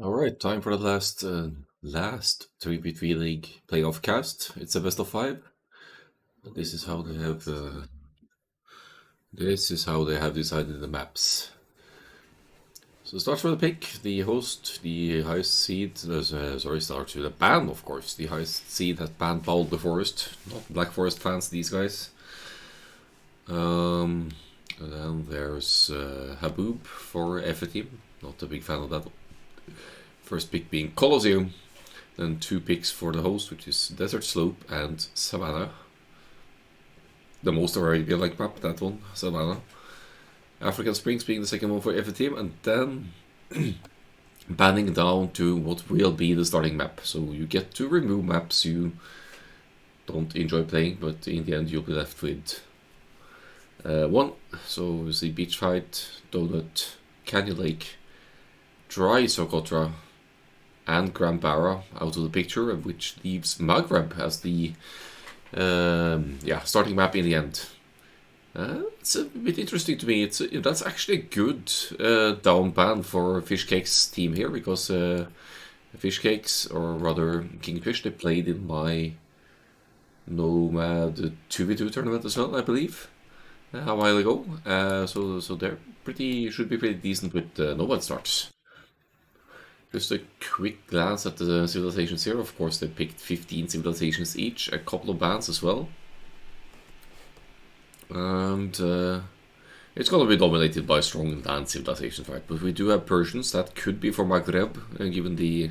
All right, time for the last 3v3 League playoff cast. It's a best of five. This is how they have decided the maps. So start with the pick. The host, the highest seed. Starts with a ban, of course. The highest seed has banned Paul the Forest. Not Black Forest fans, these guys. And then there's Haboob for F team. Not a big fan of that. First pick being Colosseum. Then two picks for the host, which is Desert Slope and Savannah. The most Arabian-like map, that one, Savannah. African Springs being the second one for every team, and then banning down to what will be the starting map. So you get to remove maps you don't enjoy playing, but in the end you'll be left with one. So the Beach Fight, Donut, Canyon Lake, Dry Socotra, and Grand Barra out of the picture, which leaves Maghreb as the starting map in the end. It's a bit interesting to me. That's actually a good down ban for Fishcake's team here, because Fishcakes, or rather Kingfish, they played in my Nomad 2v2 tournament as well, I believe, a while ago. So they're should be pretty decent with Nomad starts. Just a quick glance at the civilizations here. Of course, they picked 15 civilizations each, a couple of bands as well. And it's going to be dominated by strong land civilizations, right? But we do have Persians that could be for Maghreb, given the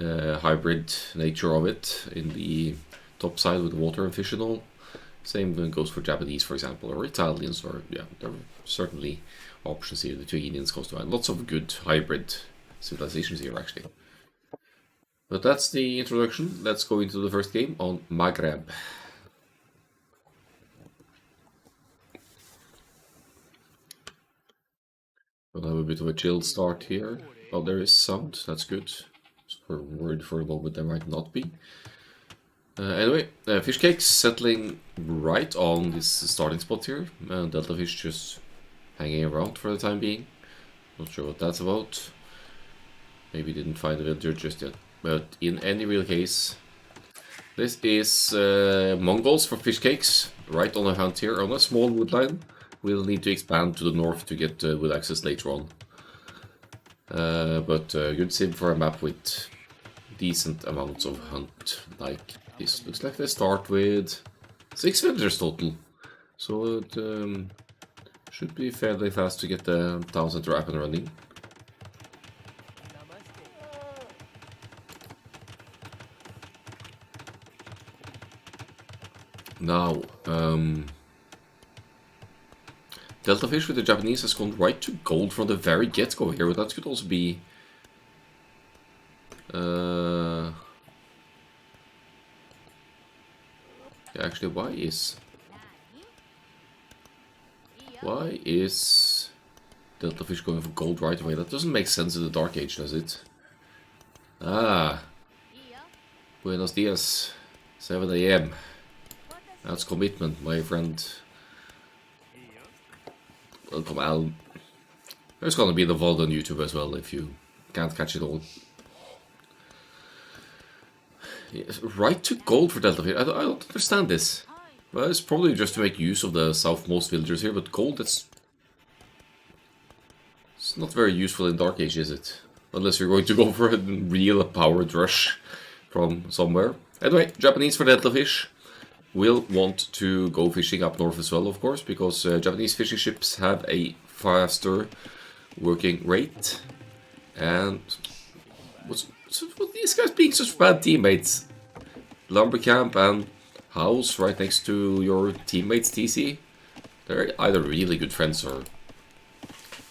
hybrid nature of it in the top side with water and fish and all. Same goes for Japanese, for example, or Italians, or there are certainly options here. The Lithuanians comes to mind. Lots of good hybrid civilizations here, actually. But that's the introduction. Let's go into the first game on Maghreb. We'll have a bit of a chill start here. Oh, there is sound. That's good. So we're worried for a moment there might not be. Anyway, Fishcakes settling right on this starting spot here. Delta Fish just hanging around for the time being. Not sure what that's about. Maybe didn't find a villager just yet. But in any real case, this is Mongols for Fishcakes. Right on a hunt here on a small wood line. We'll need to expand to the north to get wood access later on. But good sim for a map with decent amounts of hunt like this. Looks like they start with 6 villagers total. So it should be fairly fast to get the town center up and running. Now, Delta Fish with the Japanese has gone right to gold from the very get-go here, but that could also be actually, why is Delta Fish going for gold right away? That doesn't make sense in the Dark Age, does it? Ah, buenos dias, 7 AM. That's commitment, my friend. Welcome, Al. There's gonna be the VOD on YouTube as well if you can't catch it all. Yes, right to gold for Delta Fish. I don't understand this. Well, it's probably just to make use of the southmost villagers here, but gold, it's not very useful in Dark Age, is it? Unless you're going to go for a real powered rush from somewhere. Anyway, Japanese for Delta Fish will want to go fishing up north as well, of course, because Japanese fishing ships have a faster working rate. And what's these guys being such bad teammates? Lumber camp and house right next to your teammates, TC. They're either really good friends or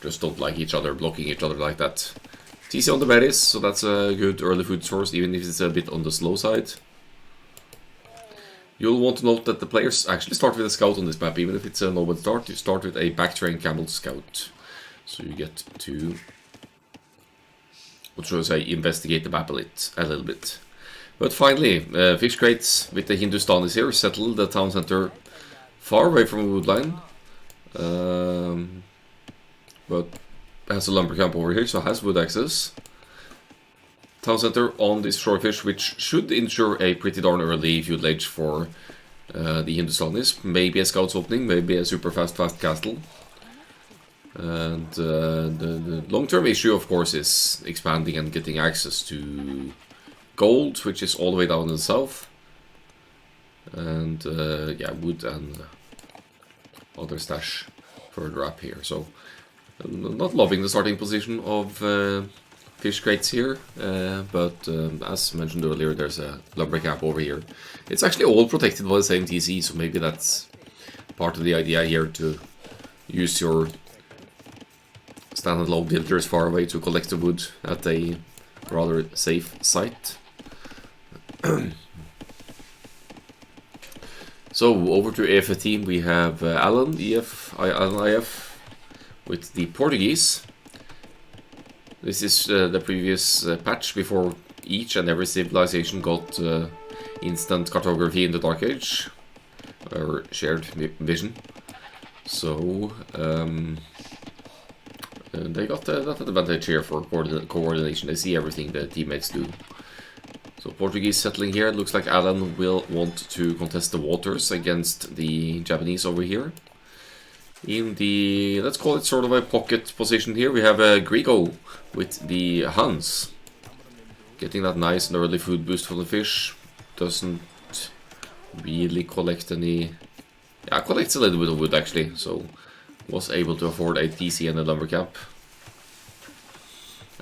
just don't like each other, blocking each other like that. TC on the berries, so that's a good early food source, even if it's a bit on the slow side. You'll want to note that the players actually start with a scout on this map, even if it's a nomad start. You start with a backtrain camel scout. So you get to, what should I say, investigate the map a little bit. But finally, fish crates with the Hindustanis here settle the town center far away from a woodline. But has a lumber camp over here, so has wood access. town center on this shorefish, which should ensure a pretty darn early feudal age for the Hindustanis. Maybe a scouts opening, maybe a super fast castle. And the long-term issue, of course, is expanding and getting access to gold, which is all the way down in the south. And yeah, wood and other stash further up here. So I'm not loving the starting position of fish crates here, but as mentioned earlier, there's a lumber camp over here. It's actually all protected by the same TC, so maybe that's part of the idea here, to use your standalone villagers far away to collect the wood at a rather safe site. So over to EF team, we have Alan IF with the Portuguese. This is the previous patch before each and every civilization got instant cartography in the Dark Age, or shared vision. So they got that advantage here for coordination. They see everything the teammates do. So Portuguese settling here. It looks like Alan will want to contest the waters against the Japanese over here. In the, let's call it sort of a pocket position here, we have a Grigo with the Hans. Getting that nice and early food boost from the fish. Doesn't really collect any... Yeah, collects a little bit of wood actually, so was able to afford a TC and a lumber camp.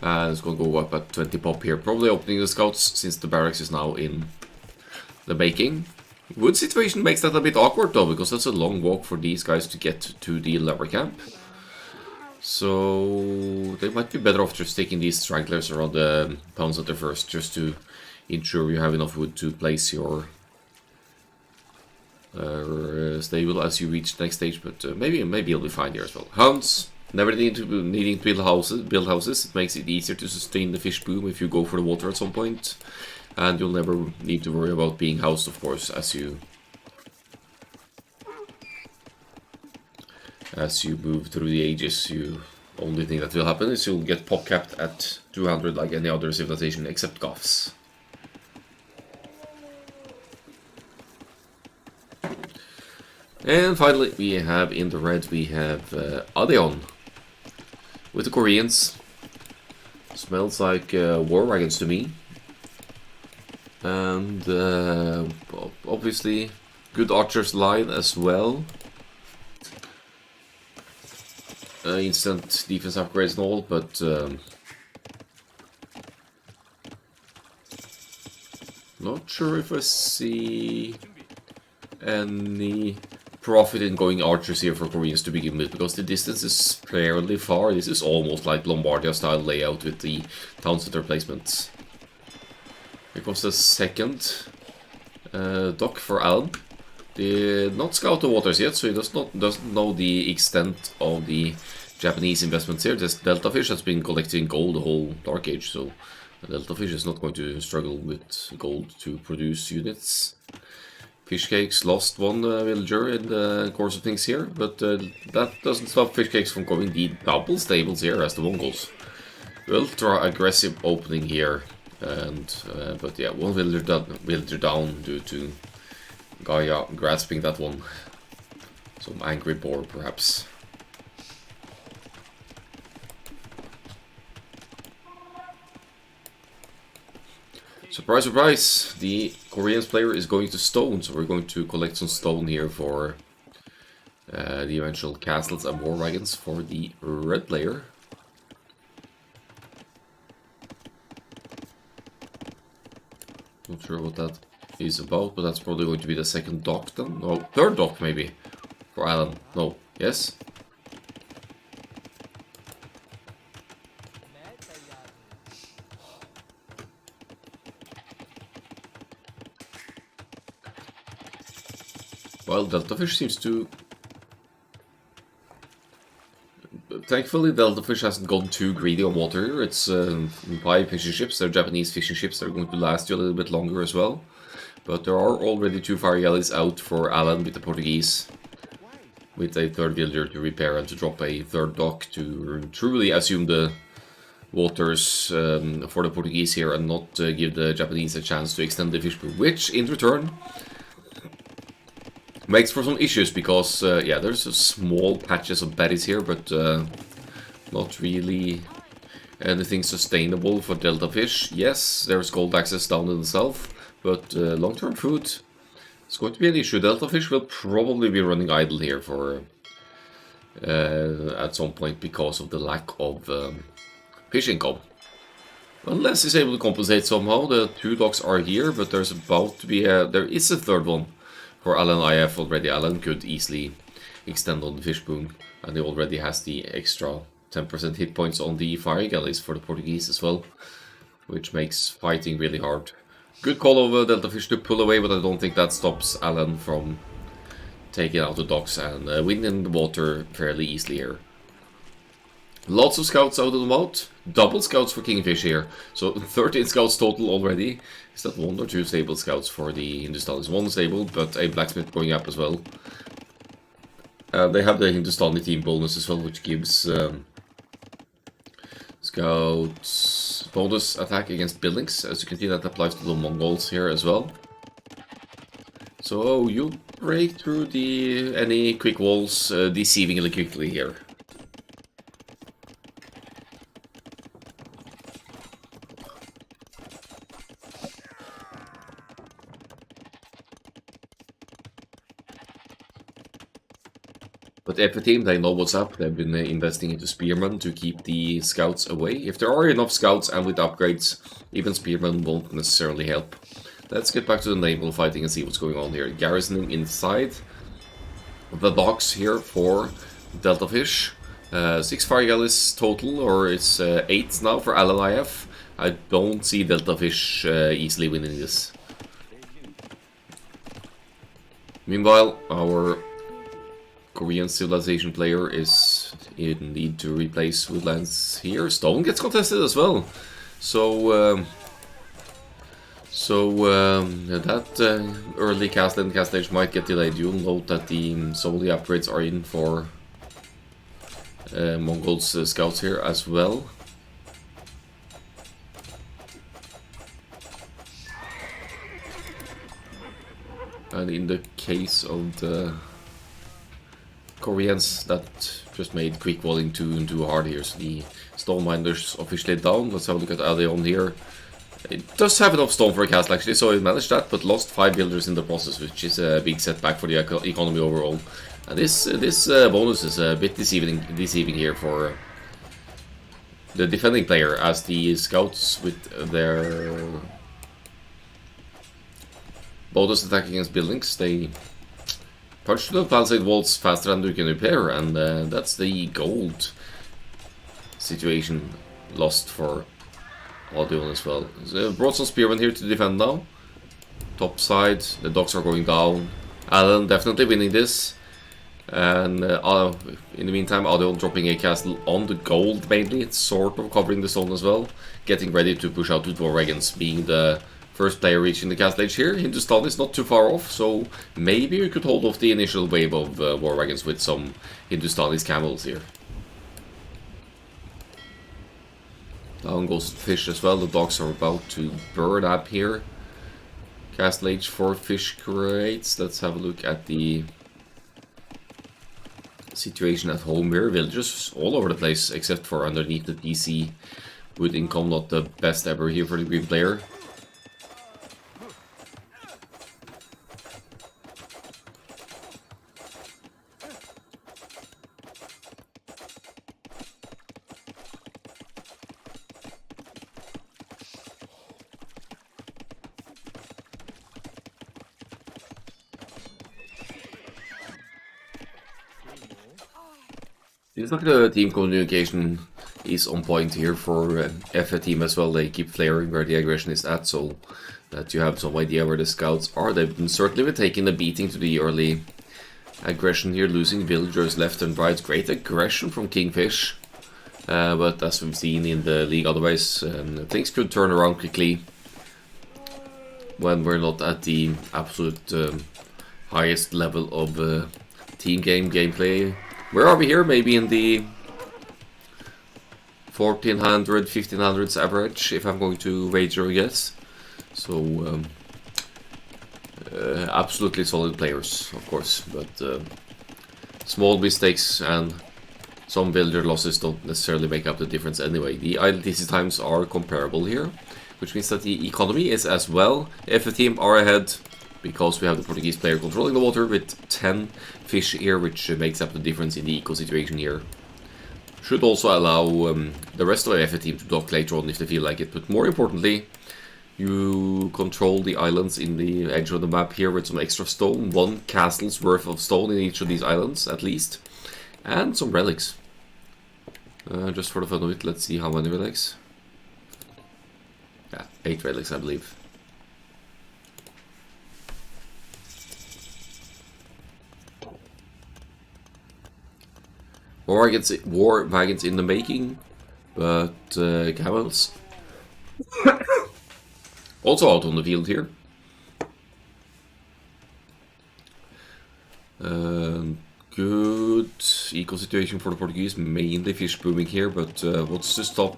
And it's going to go up at 20 pop here, probably opening the scouts since the barracks is now in the making. Wood situation makes that a bit awkward though, because that's a long walk for these guys to get to the lumber camp. So they might be better off just taking these stragglers around the town center first, just to ensure you have enough wood to place your stable as you reach the next stage. But maybe you'll be fine here as well. Hounds. Never needing to build houses. It makes it easier to sustain the fish boom if you go for the water at some point. And you'll never need to worry about being housed, of course, as you move through the ages. Only thing that will happen is you'll get pop capped at 200 like any other civilization except Goths. And finally, we have in the red, we have Adeon with the Koreans. Smells like war wagons to me. And obviously, good archers line as well. Instant defense upgrades and all, but not sure if I see any profit in going archers here for Koreans to begin with, because the distance is fairly far. This is almost like Lombardia style layout with the town center placements. Here comes the second dock for Alan. Did not scout the waters yet, so he doesn't know the extent of the Japanese investments here. This Delta Fish has been collecting gold the whole Dark Age, so Delta Fish is not going to struggle with gold to produce units. Fishcakes lost one villager in the course of things here, but that doesn't stop Fishcakes from going the double stables here as the Mongols. Ultra aggressive opening here, and but yeah, one villager down due to Gaia grasping that one. Some angry boar, perhaps. Surprise, surprise! The Koreans player is going to stone, so we're going to collect some stone here for the eventual castles and war wagons for the red player. Not sure what that is about, but that's probably going to be the second dock then. No, third dock maybe. For Alan. No. Yes? Well, Delta Fish seems to... Thankfully, Delta Fish hasn't gone too greedy on water here. It's 5 fishing ships. They're Japanese fishing ships. They're going to last you a little bit longer as well. But there are already 2 fire galleys out for Alan with the Portuguese. With a third villager to repair and to drop a third dock to truly assume the waters for the Portuguese here and not give the Japanese a chance to extend the fish pool, which in return makes for some issues because, yeah, there's a small patches of berries here, but not really anything sustainable for delta fish. Yes, there's gold access down in the south, but long-term food is going to be an issue. Delta fish will probably be running idle here for at some point because of the lack of fish income. Unless he's able to compensate somehow. The 2 docks are here, but there's about to be there is a third one for Akkal-AOE already. Alan could easily extend on the fish boom, and he already has the extra 10% hit points on the fire galleys for the Portuguese as well, which makes fighting really hard. Good call of Delta Fish to pull away, but I don't think that stops Alan from taking out the docks and winning the water fairly easily here. Lots of scouts out of the mouth. Double scouts for Kingfish here. So 13 scouts total already. Is that 1 or 2 stable scouts for the Hindustanis? 1 stable, but a blacksmith going up as well. They have the Hindustani team bonus as well, which gives scouts bonus attack against buildings. As you can see, that applies to the Mongols here as well. So you break through any quick walls deceivingly quickly here. But every team, they know what's up. They've been investing into Spearmen to keep the scouts away. If there are enough scouts and with upgrades, even Spearmen won't necessarily help. Let's get back to the naval fighting and see what's going on here. Garrisoning inside the docks here for Delta Fish. 6 fire galleys total, or it's 8 now for Akkal-AOE. I don't see Delta Fish easily winning this. Meanwhile, our Korean civilization player is in need to replace woodlands here. Stone gets contested as well. So that early cast and cast stage might get delayed. You'll note that some of the upgrades are in for Mongols scouts here as well. And in the case of the Koreans, that just made quick walling too hard here. So the stone miners officially down. Let's have a look at Adeon here. It does have enough stone for a castle actually, so it managed that, but lost 5 builders in the process, which is a big setback for the economy overall. And this bonus is a bit deceiving here for the defending player, as the scouts with their bonus attack against buildings, they punch the palisade walls faster than you can repair, and that's the gold situation lost for Adeon as well. So brought some spearmen here to defend now. Top side, the docks are going down. Alan definitely winning this. And in the meantime, Adeon dropping a castle on the gold mainly. It's sort of covering the stone as well. Getting ready to push out with war wagons, being the first player reaching the castle age here. Hindustan is not too far off, so maybe you could hold off the initial wave of war wagons with some Hindustani's camels here. Down goes the fish as well. The dogs are about to burn up here. Castle age for fish crates. Let's have a look at the situation at home here. Villagers all over the place, except for underneath the DC. Wood income not the best ever here for the green player. Seems like the team communication is on point here for FA team as well. They keep flaring where the aggression is at, so that you have some idea where the scouts are. They've certainly been taking a beating to the early aggression here, losing villagers left and right. Great aggression from Kingfish, but as we've seen in the league otherwise, things could turn around quickly when we're not at the absolute highest level of team gameplay. Where are we here? Maybe in the 1400, 1500s average, if I'm going to wager a guess. So, absolutely solid players, of course, but small mistakes and some builder losses don't necessarily make up the difference anyway. The ILTC times are comparable here, which means that the economy is as well. FF team are ahead because we have the Portuguese player controlling the water with 10 fish here, which makes up the difference in the eco situation here. Should also allow the rest of the FF team to dock later on if they feel like it, but more importantly, you control the islands in the edge of the map here with some extra stone, 1 castle's worth of stone in each of these islands at least, and some relics. Just for the fun of it, let's see how many relics. Yeah, 8 relics, I believe. War wagons in the making, but camels also out on the field here. Good eco situation for the Portuguese, mainly fish booming here, but what's to stop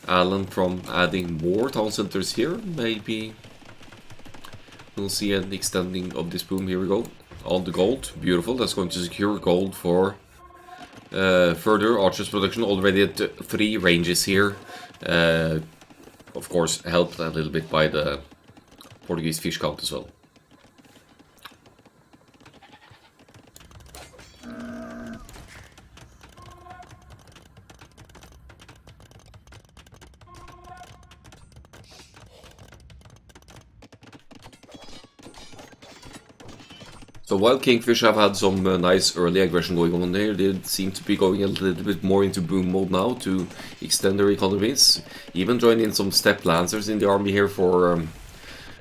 Alan from adding more town centers here? Maybe we'll see an extending of this boom. Here we go, on the gold, beautiful, that's going to secure gold for further archers production, already at 3 ranges here. Of course, helped a little bit by the Portuguese fish count as well. So while Kingfish have had some nice early aggression going on there, they seem to be going a little bit more into boom mode now to extend their economies. Even join in some steppe lancers in the army here for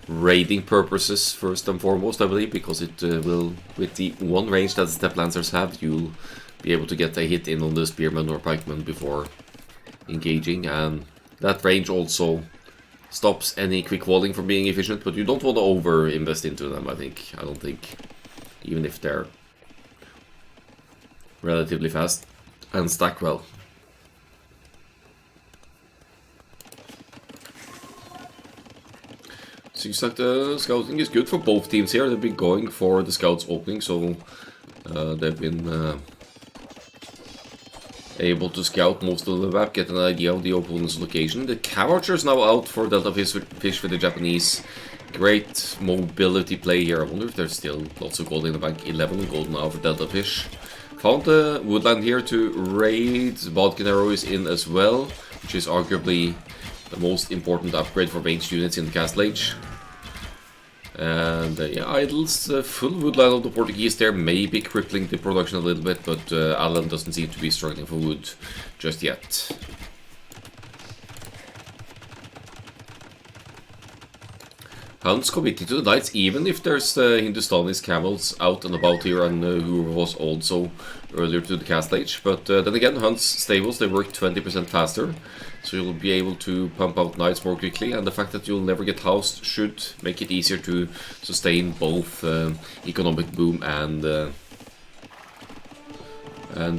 raiding purposes first and foremost, I believe, because it will, with the 1 range that steppe lancers have, you'll be able to get a hit in on the spearmen or pikemen before engaging, and that range also stops any quick walling from being efficient, but you don't want to over invest into them, I don't think. Even if they're relatively fast and stack well. Seems like the scouting is good for both teams here. They've been going for the scouts opening, so they've been able to scout most of the map, get an idea of the opponent's location. The Cav Archer is now out for Delta Fish for the Japanese. Great mobility play here. I wonder if there's still lots of gold in the bank. 11 gold now for Delta Fish. Found the woodland here to raid. Bodkin Arrow is in as well, which is arguably the most important upgrade for ranged units in the Castle Age. And yeah, Idle's full woodland of the Portuguese there may be crippling the production a little bit, but Alan doesn't seem to be struggling for wood just yet. Hunt's committed to the Knights, even if there's Hindustani's camels out and about here, and who was also earlier to the Castle Age. But then again, Hunt's stables, they work 20% faster, so you'll be able to pump out Knights more quickly, and the fact that you'll never get housed should make it easier to sustain both economic boom and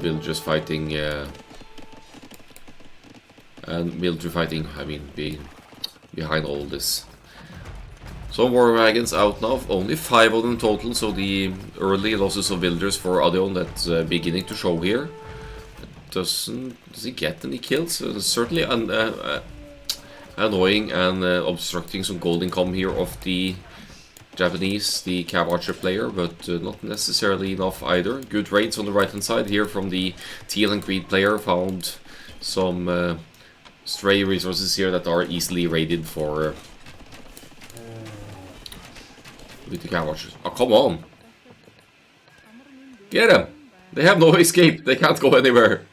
villagers fighting, I mean, being behind all this. Some war wagons out now, only 5 of them total, so the early losses of villagers for Adion that's beginning to show here. Does he get any kills? Certainly annoying and obstructing some gold income here of the Japanese, the Cav Archer player, but not necessarily enough either. Good raids on the right hand side here from the Teal and Green player, found some stray resources here that are easily raided for with the Cav Archers. Oh, come on! Get them! They have no escape, they can't go anywhere.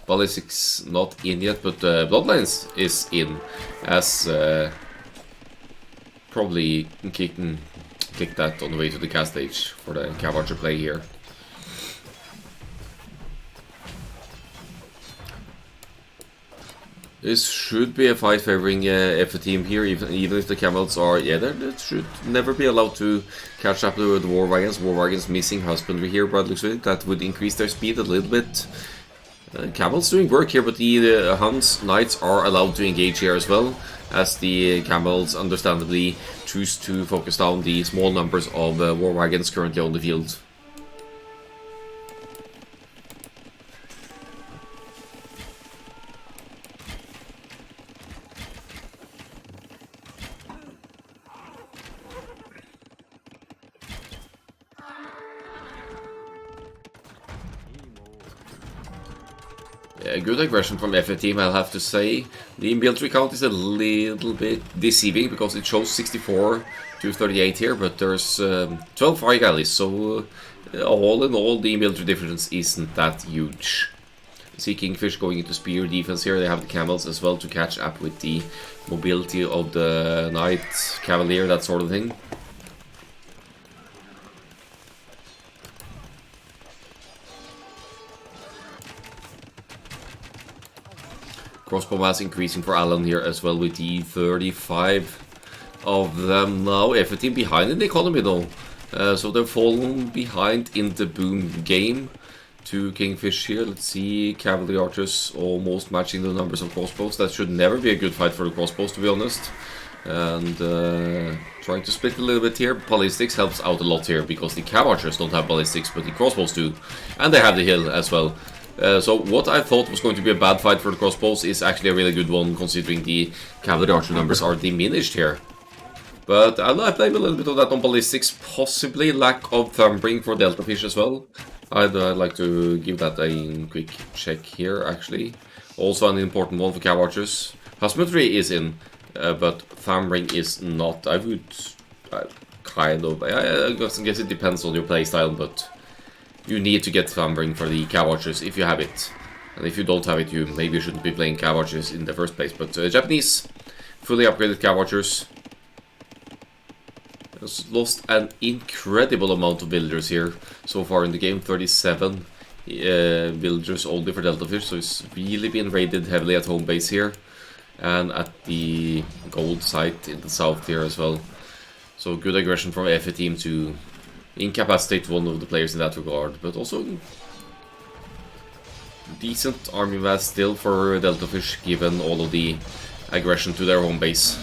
Ballistic's not in yet, but Bloodlines is in, as probably kick that on the way to the cast stage for the Cav Archer play here. This should be a fight favoring FF team here, even if the camels are, yeah, they should never be allowed to catch up with the war wagons. War wagons missing husbandry here, but it looks like that would increase their speed a little bit. Camels doing work here, but the Huns Knights are allowed to engage here as well, as the Camels understandably choose to focus down the small numbers of war wagons currently on the field. Yeah, good aggression from FF team, I'll have to say. The military count is a little bit deceiving because it shows 64 to 38 here, but there's 12 fire galleys, so all in all the military difference isn't that huge. See Kingfish going into spear defense here. They have the camels as well to catch up with the mobility of the knight, cavalier, that sort of thing. Crossbow mass increasing for Alan here as well with the 35 of them now. FF team behind in the economy though. So they're falling behind in the boom game to Kingfish here. Let's see, cavalry archers almost matching the numbers of crossbows. That should never be a good fight for the crossbows, to be honest. And trying to split a little bit here. Ballistics helps out a lot here because the cav archers don't have ballistics, but the crossbows do. And they have the hill as well. So what I thought was going to be a bad fight for the crossbows is actually a really good one, considering the cavalry archer numbers are diminished here. But I blame a little bit of that on ballistics, possibly lack of thumbring for Delta Fish as well. I'd like to give that a quick check here, actually. Also an important one for cav archers. Husbandry is in, but thumbring is not. I would kind of. I guess it depends on your playstyle, but you need to get thumbring for the cav archers if you have it. And if you don't have it, you maybe shouldn't be playing cav archers in the first place. But Japanese, fully upgraded cav archers. Has lost an incredible amount of villagers here so far in the game. 37 villagers only for Delta Fish, so it's really been raided heavily at home base here. And at the gold site in the south here as well. So good aggression from FF team to incapacitate one of the players in that regard, but also decent army mass still for Delta Fish given all of the aggression to their home base.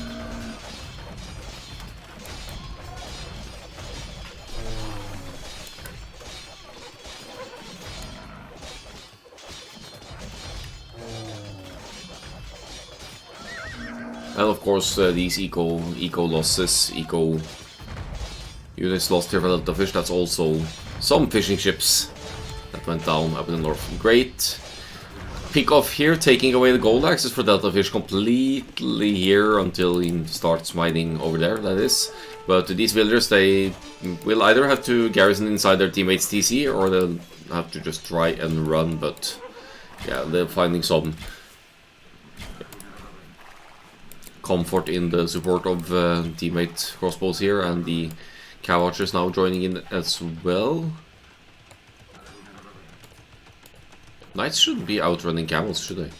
And of course these eco losses, eco units lost here for Delta Fish. That's also some fishing ships that went down up in the north. Great pick off here, taking away the gold access for Delta Fish completely here until he starts mining over there, that is. But these villagers, they will either have to garrison inside their teammates' TC or they'll have to just try and run, but yeah, they're finding some comfort in the support of teammate crossbows here, and the cav archers now joining in as well. Knights shouldn't be outrunning camels, should they?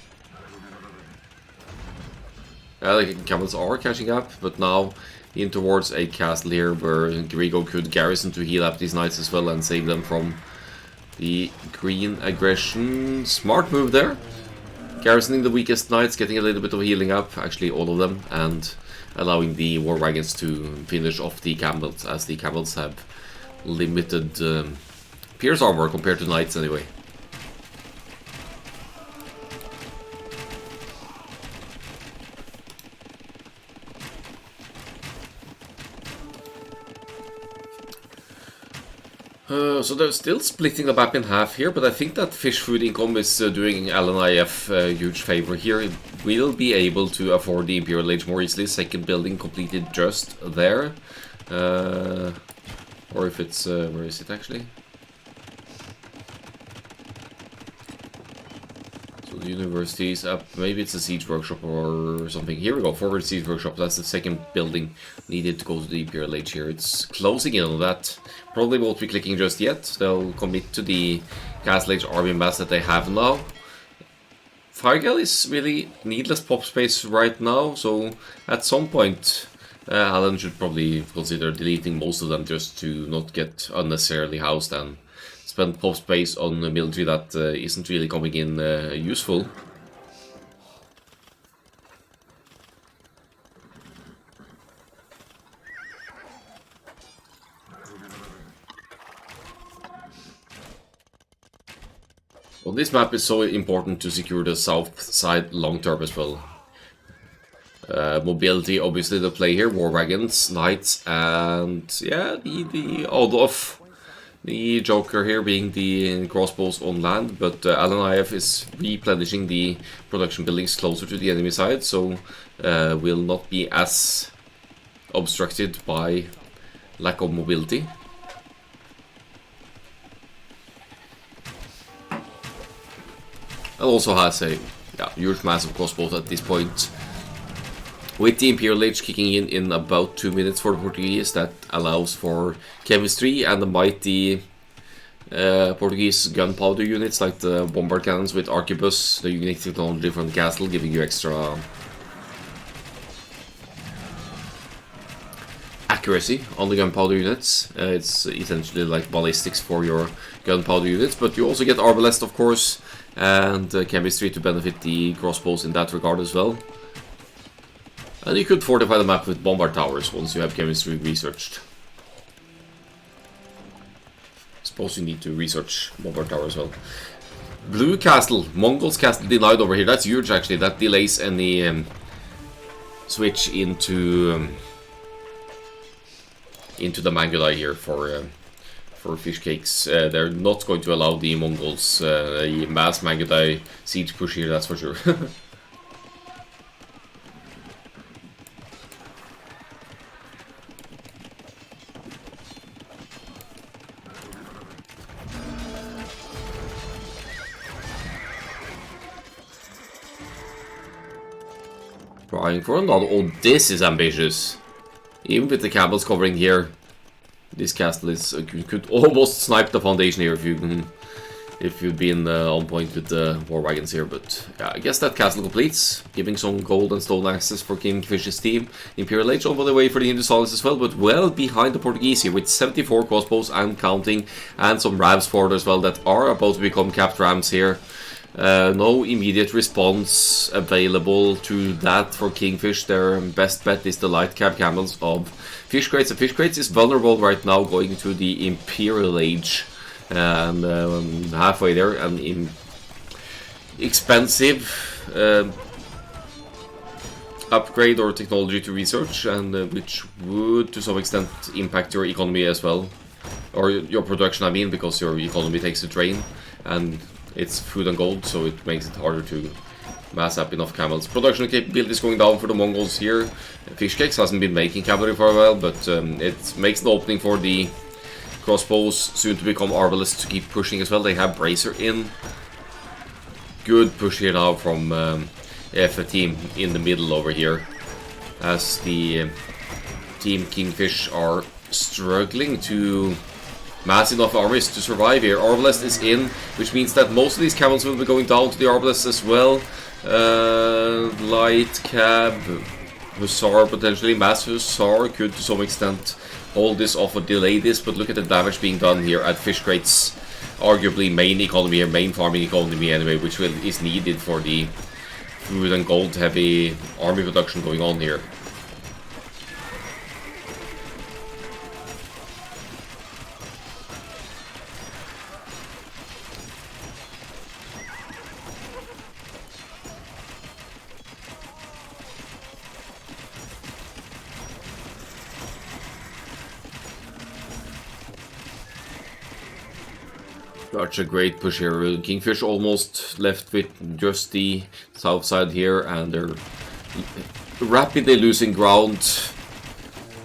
The camels are catching up, but now in towards a castle here where Grigo could garrison to heal up these knights as well and save them from the green aggression. Smart move there. Garrisoning the weakest knights, getting a little bit of healing up, actually all of them, and allowing the war wagons to finish off the camels, as the camels have limited pierce armor compared to knights anyway. So they're still splitting the map in half here, but I think that Fish Food Income is doing Alan-IF a huge favor here. It will be able to afford the Imperial Age more easily. Second building completed just there. Or if it's... where is it actually? So the university is up. Maybe it's a siege workshop or something. Here we go, forward siege workshop. That's the second building needed to go to the Imperial Age here. It's closing in on that. Probably won't be clicking just yet. They'll commit to the Castle Age army mass that they have now. Firegall is really needless pop space right now, so at some point Alan should probably consider deleting most of them just to not get unnecessarily housed and spend pop space on the military that isn't really coming in useful. Well, this map is so important to secure the south side long term as well. Mobility, obviously, the play here. War wagons, knights, and yeah, the Odolf, the Joker here being the crossbows on land. But Alan-IF is replenishing the production buildings closer to the enemy side, so will not be as obstructed by lack of mobility. And also has a huge massive crossbows at this point. With the Imperial Age kicking in about 2 minutes for the Portuguese, that allows for chemistry and the mighty Portuguese gunpowder units like the bombard cannons with arquebus, the unique technology from the castle, giving you extra accuracy on the gunpowder units. It's essentially like ballistics for your gunpowder units, but you also get arbalest, of course, and chemistry to benefit the crossbows in that regard as well. And you could fortify the map with bombard towers once you have chemistry researched. Suppose you need to research bombard tower as well. Blue castle, Mongols castle denied over here. That's huge actually. That delays any switch into the Mangudai here for fish cakes. They're not going to allow the Mongols a mass Mangudai siege push here, that's for sure. Trying for another. Oh, this is ambitious. Even with the camels covering here, this castle is you could almost snipe the foundation here if you'd been on point with the war wagons here. But yeah, I guess that castle completes, giving some gold and stone access for Kingfish's team. Imperial Age on the way for the Hindustanis as well, but well behind the Portuguese here with 74 crossbows and counting, and some rams forward as well that are about to become capped rams here. No immediate response available to that for Kingfish. Their best bet is the light cab camels of Fish Crates. And Fish Crates is vulnerable right now going to the Imperial Age. And halfway there, an expensive upgrade or technology to research, and which would to some extent impact your economy as well. Or your production, I mean, because your economy takes a drain. And it's food and gold, so it makes it harder to mass up enough camels. Production capabilities going down for the Mongols here. Fish Cakes hasn't been making cavalry for a while, but it makes an opening for the crossbows, soon to become arbalists, to keep pushing as well. They have Bracer in. Good push here now from F team in the middle over here, as the team Kingfish are struggling to mass enough armies to survive here. Arbalest is in, which means that most of these camels will be going down to the Arbalest as well. Light cab, Hussar potentially, mass Hussar could to some extent hold this off or delay this, but look at the damage being done here at Fish Crates. Arguably main economy or main farming economy anyway, which is needed for the food and gold heavy army production going on here. Such a great push here. Kingfish almost left with just the south side here, and they're rapidly losing ground.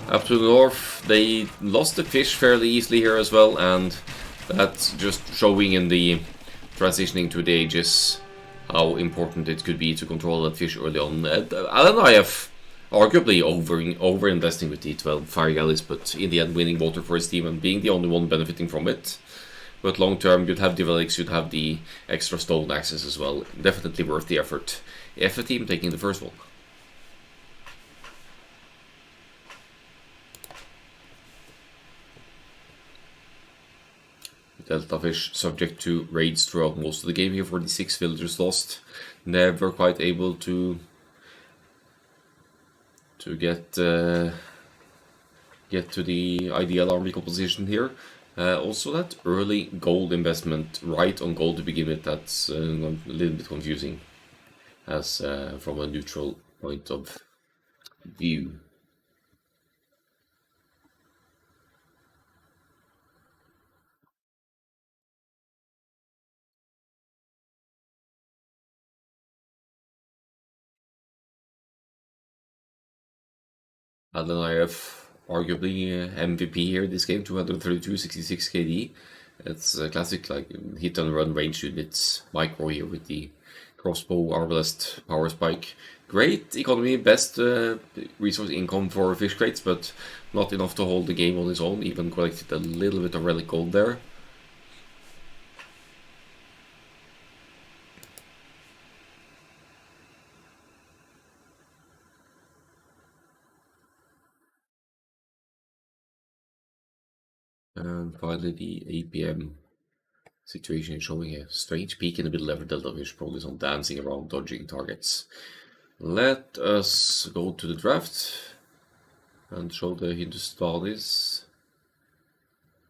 Up to the north, they lost the fish fairly easily here as well, and that's just showing in the transitioning to the ages how important it could be to control that fish early on. Alan-IF arguably over investing with D12 fire galleys, but in the end winning water for his team and being the only one benefiting from it. But long term, you'd have Divalix, you'd have the extra stone access as well. Definitely worth the effort. F team taking the first one. Deltafish subject to raids throughout most of the game here. 46 villagers lost. Never quite able to get to the ideal army composition here. Also that early gold investment right on gold to begin with, that's a little bit confusing as from a neutral point of view. Akkal-AOE arguably MVP here this game, 232, 66 KD. It's a classic like hit and run range units micro here with the crossbow, arbalest, power spike. Great economy, best resource income for fish crates, but not enough to hold the game on its own. Even collected a little bit of relic gold there. And finally the APM situation is showing a strange peak in the middle level Deltafish, probably some dancing around, dodging targets. Let us go to the draft and show the Hindustanis,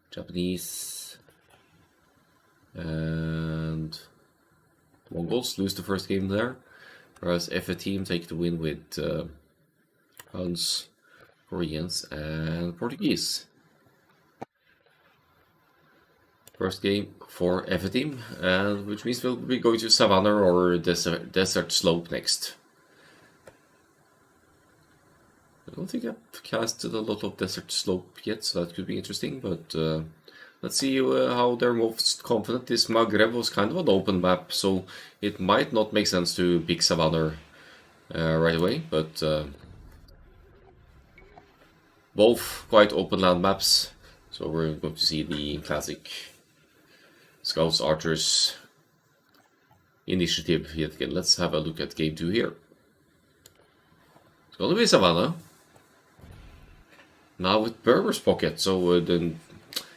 Japanese, and Mongols lose the first game there, whereas FA team take the win with Huns, Koreans, and Portuguese. First game for FA team, and which means we'll be going to Savannah or Desert Slope next. I don't think I've casted a lot of Desert Slope yet, so that could be interesting, but let's see how they're most confident. This Maghreb was kind of an open map, so it might not make sense to pick Savannah right away, but both quite open land maps, so we're going to see the classic Scouts, Archers initiative yet again. Let's have a look at game 2 here. It's gonna be Savannah. Now with Berber's pocket, so the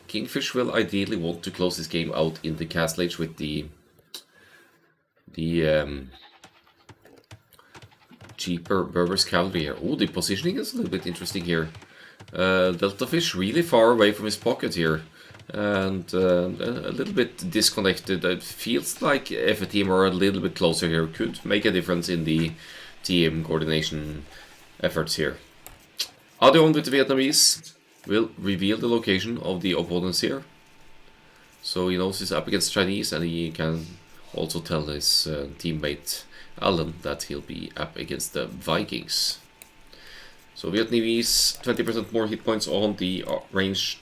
Kingfish will ideally want to close this game out in the castle age with the cheaper Berber's cavalry here. Oh, the positioning is a little bit interesting here. Deltafish really far away from his pocket here, and a little bit disconnected. It feels like if a team are a little bit closer here, could make a difference in the team coordination efforts here. Adion with the Vietnamese will reveal the location of the opponents here, so he knows he's up against Chinese, and he can also tell his teammate Alan that he'll be up against the Vikings. So Vietnamese 20% more hit points on the ranged,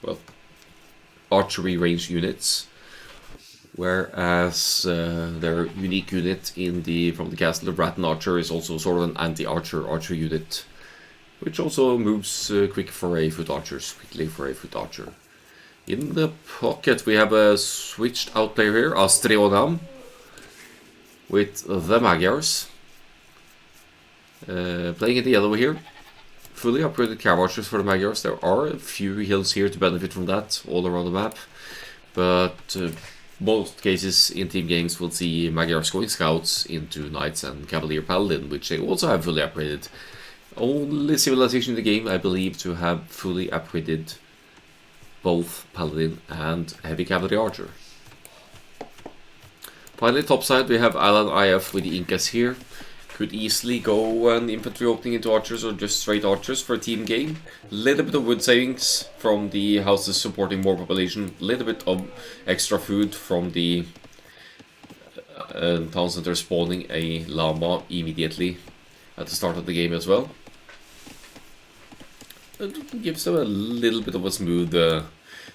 well, archery range units, whereas their unique unit in from the castle, the Bratton Archer, is also sort of an anti-archer unit, which also moves quickly for a foot archer. In the pocket we have a switched out player here, Astrionam, with the Magyars. Playing in the yellow here. Fully upgraded cav archers for the Magyars. There are a few hills here to benefit from that all around the map, but most cases in team games will see Magyars going scouts into Knights and Cavalier Paladin, which they also have fully upgraded. Only civilization in the game, I believe, to have fully upgraded both Paladin and Heavy Cavalry Archer. Finally, topside we have Akkal-AOE with the Incas here. Could easily go an infantry opening into archers or just straight archers for a team game. Little bit of wood savings from the houses supporting more population. Little bit of extra food from the town center spawning a llama immediately at the start of the game as well. It gives them a little bit of a smoother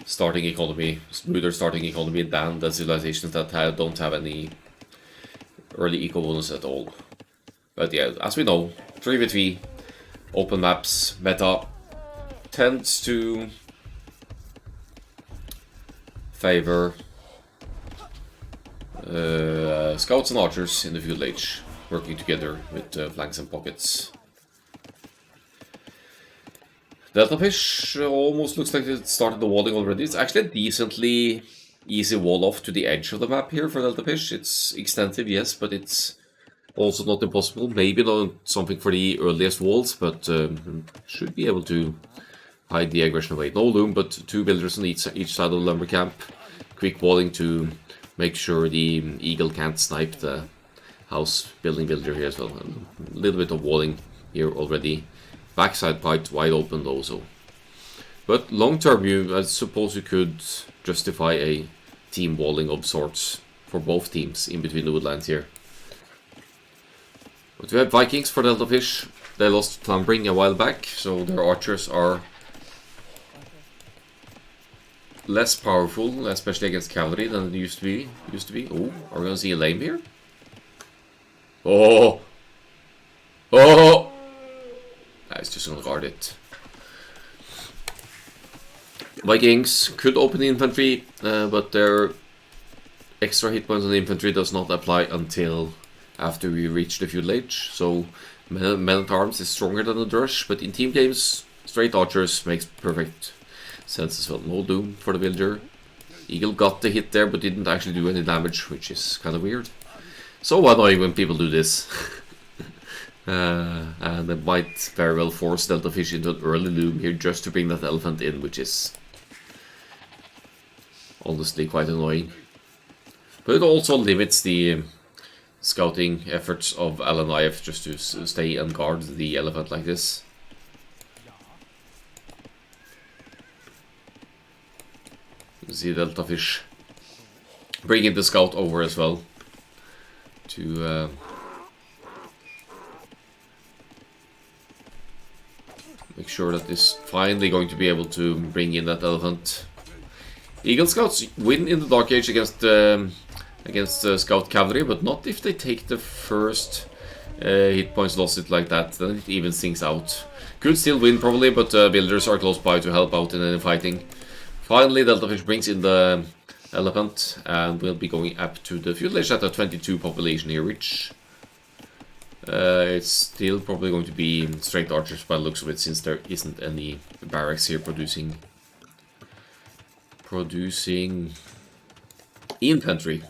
starting economy than the civilizations that don't have any early eco bonus at all. But yeah, as we know, 3v3 open maps meta tends to favor scouts and archers in the field age working together with flanks and pockets. Delta Fish almost looks like it started the walling already. It's actually a decently easy wall off to the edge of the map here for Delta Fish. It's extensive, yes, but it's also not impossible. Maybe not something for the earliest walls, but should be able to hide the aggression away. No loom, but 2 builders on each side of the lumber camp. Quick walling to make sure the eagle can't snipe the house building builder here as well. A little bit of walling here already. Backside quite wide open though, so. But long term, I suppose you could justify a team walling of sorts for both teams in between the woodlands here. But we have Vikings for Delta Fish. They lost Plumbering a while back, so their archers are less powerful, especially against cavalry, than it used to be. Oh, are we gonna see a lame here? Oh! Oh! It's just gonna guard it. Vikings could open the infantry, but their extra hit points on the infantry does not apply until after we reach the feudal age. So men-at-arms is stronger than the Drush, but in team games, straight archers makes perfect sense as well. No doom for the villager. Eagle got the hit there, but didn't actually do any damage, which is kind of weird. So annoying when people do this. And it might very well force Delta Fish into an early loom here just to bring that elephant in, which is honestly quite annoying. But it also limits the scouting efforts of Alan-IF just to stay and guard the elephant like this. You see Delta Fish bringing the scout over as well to make sure that it's finally going to be able to bring in that elephant. Eagle Scouts win in the Dark Age against Scout Cavalry, but not if they take the first hit points, lost it like that. Then it evens things out. Could still win probably, but builders are close by to help out in any fighting. Finally, Delta Fish brings in the elephant, and we'll be going up to the feudal age at a 22 population here, which it's still probably going to be straight archers by the looks of it, since there isn't any barracks here producing infantry.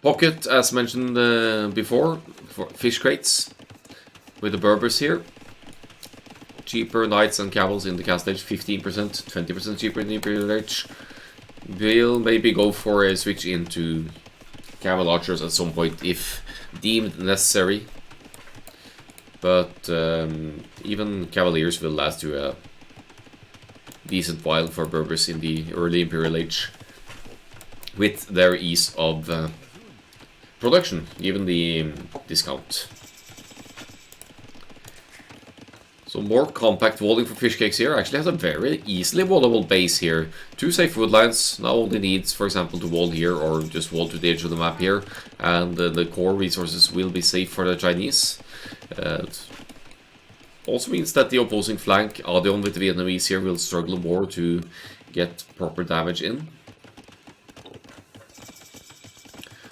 Pocket, as mentioned before, for fish crates with the Berbers here. Cheaper knights and cavals in the castle age, 15%, 20% cheaper in the imperial age. We'll maybe go for a switch into caval archers at some point if deemed necessary. But even cavaliers will last you a decent while for Berbers in the early imperial age, with their ease of production, given the discount. So more compact walling for fish cakes here. Actually has a very easily wallable base here. 2 safe wood lines. Now only needs, for example, to wall here or just wall to the edge of the map here. And the core resources will be safe for the Chinese. It also means that the opposing flank, Adion with the Vietnamese here, will struggle more to get proper damage in.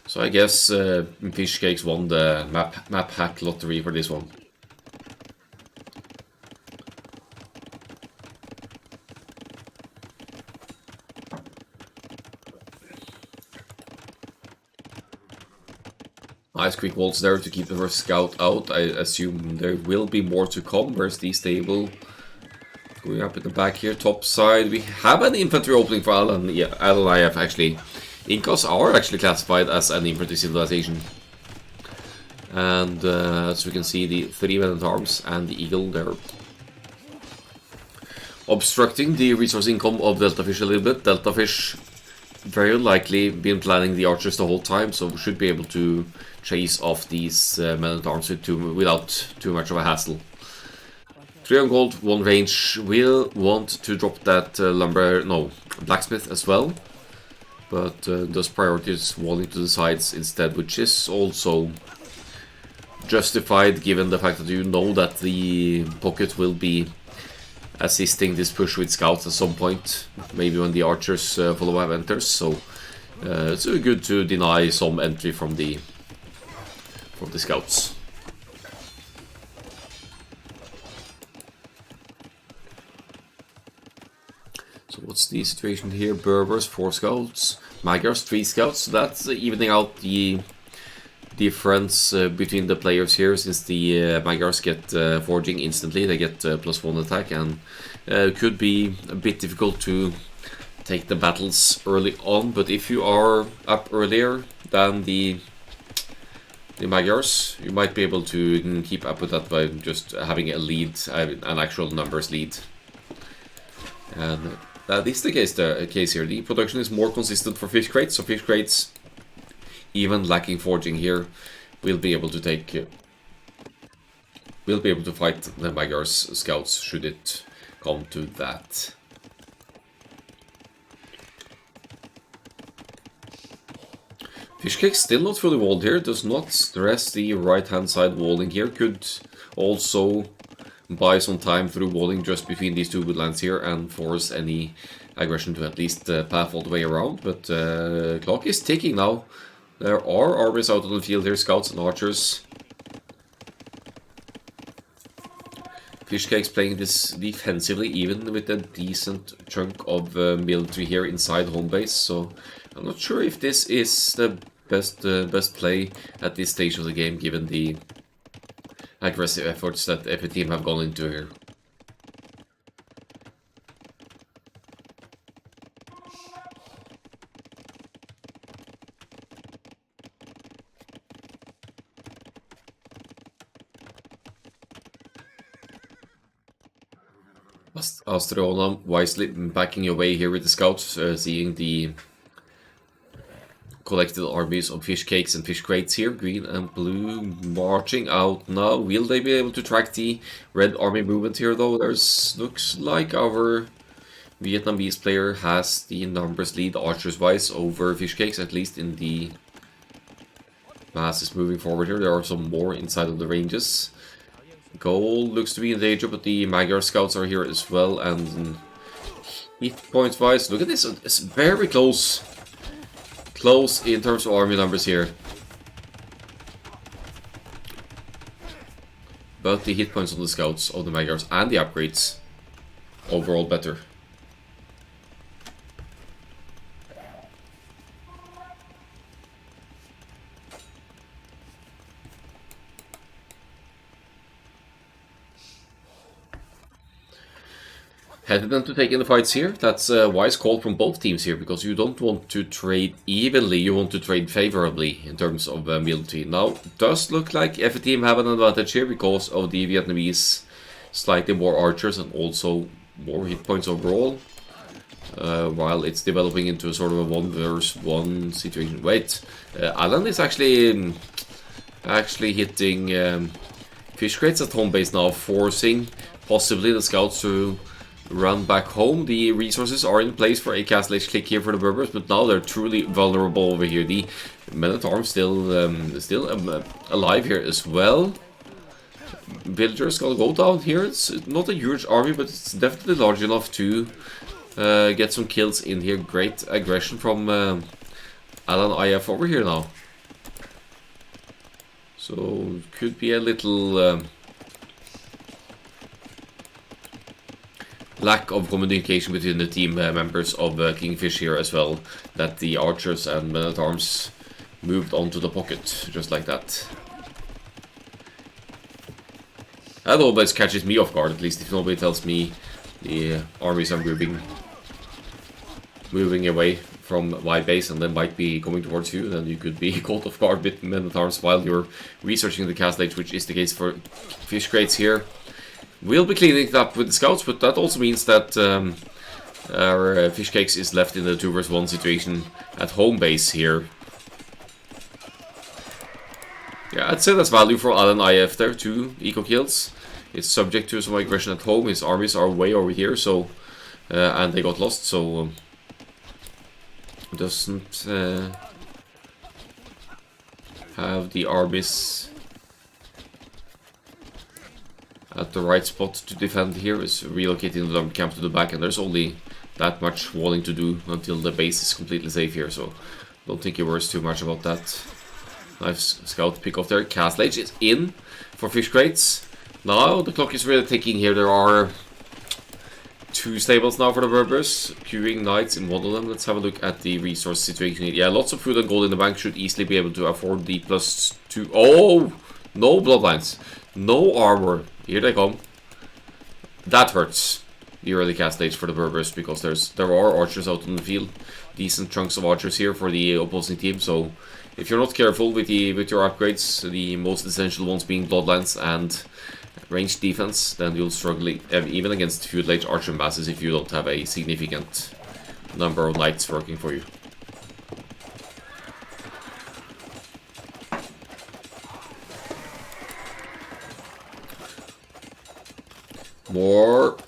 So I guess Fish Cakes won the map hack lottery for this one. Nice quick walls there to keep the first scout out. I assume there will be more to come. Where's the stable? Going up in the back here, top side. We have an infantry opening for Alan. Yeah, Alan-IF actually. Incas are actually classified as an infantry civilization. And as we can see, the 3 men-at-arms and the eagle, they're obstructing the resource income of Delta Fish a little bit. Delta Fish very likely been planning the archers the whole time, so we should be able to chase off these men-at-arms without too much of a hassle. 3 on gold, 1 range. We'll want to drop that blacksmith as well, but does priorities walling to the sides instead, which is also justified given the fact that you know that the pocket will be assisting this push with scouts at some point, maybe when the archers follow up enters, so it's good to deny some entry from the scouts. what's the situation here? Berbers 4 scouts, Magyars 3 scouts. So that's evening out the difference between the players here, since the Magyars get forging instantly. They get +1 attack, and could be a bit difficult to take the battles early on. But if you are up earlier than the Magyars, you might be able to keep up with that by just having a lead, an actual numbers lead. And that is the case here. The production is more consistent for fish crates, so fish crates, even lacking forging here, will be able to take, will be able to fight the Magyars scouts should it come to that. Fish cake still not fully walled here, does not stress the right hand side walling here. Could also buy some time through walling just between these two woodlands here and force any aggression to at least path all the way around. But clock is ticking now. There are armies out on the field here, scouts and archers. Fishcake's playing this defensively, even with a decent chunk of military here inside home base. So I'm not sure if this is the best play at this stage of the game, given the aggressive efforts that every team have gone into here. Astriona wisely backing away here with the scouts, seeing the collected armies of fish cakes and fish crates here. Green and blue marching out now. Will they be able to track the red army movement here, though? There's looks like our Vietnamese player has the numbers lead archers wise over fish cakes, at least in the masses moving forward here. There are some more inside of the ranges. Gold looks to be in danger, but the Magyar scouts are here as well. And hit points wise, look at this, it's very close. Close in terms of army numbers here. But the hit points on the scouts of the Magyars and the upgrades overall better. Hesitant to take in the fights here. That's a wise call from both teams here, because you don't want to trade evenly, you want to trade favorably in terms of military. Now, does look like every team have an advantage here because of the Vietnamese slightly more archers and also more hit points overall. While it's developing into a sort of a 1-versus-1 situation. Wait, Alan is actually hitting fish crates at home base now, forcing possibly the scouts to run back home. The resources are in place for a castle edge click here for the Berbers, but now they're truly vulnerable over here. The men-at-arms still alive here as well. Villagers gonna go down here. It's not a huge army, but it's definitely large enough to get some kills in here. Great aggression from Alan IF over here now. So could be a little lack of communication between the team members of Kingfish here as well, that the archers and men-at-arms moved onto the pocket just like that. That always catches me off guard, at least if nobody tells me the armies are moving away from my base and then might be coming towards you. Then you could be caught off guard with men-at-arms while you're researching the castle age, which is the case for fish crates here. We'll be cleaning it up with the scouts, but that also means that our fish cakes is left in the 2-versus-1 situation at home base here. Yeah, I'd say that's value for Alan IF there, 2 eco kills. It's subject to some aggression at home. His armies are way over here, so and they got lost, so doesn't have the armies at the right spot to defend here. Is relocating the lumber camp to the back, and there's only that much walling to do until the base is completely safe here, so don't think he worries too much about that. Nice scout pick off there. Castle Age is in for fish crates. Now the clock is really ticking here. There are 2 stables now for the Berbers. Queuing knights in one of them. Let's have a look at the resource situation here. Yeah, lots of food and gold in the bank should easily be able to afford the +2. Oh! No bloodlines. No armor. Here they come. That hurts the early cast stage for the Berbers, because there are archers out in the field. Decent chunks of archers here for the opposing team, so if you're not careful with your upgrades, the most essential ones being bloodlines and ranged defense, then you'll struggle even against feudal age archer masses if you don't have a significant number of knights working for you. More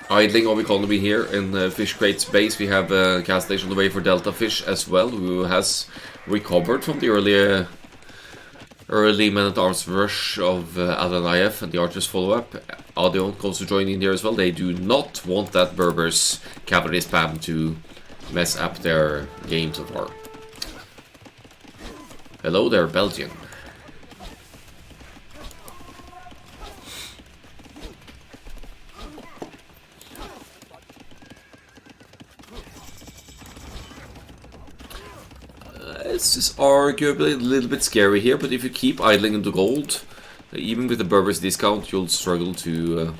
idling of economy here in Fish Crate's base. We have a cast station on the way for Delta Fish as well, who has recovered from the early man-at-arms rush of Akkal-AOE and the archers follow-up. Adeon goes to join in there as well. They do not want that Berbers cavalry spam to mess up their game so far. Hello there, Belgian. This is arguably a little bit scary here, but if you keep idling into gold, even with the Berbers discount, you'll struggle to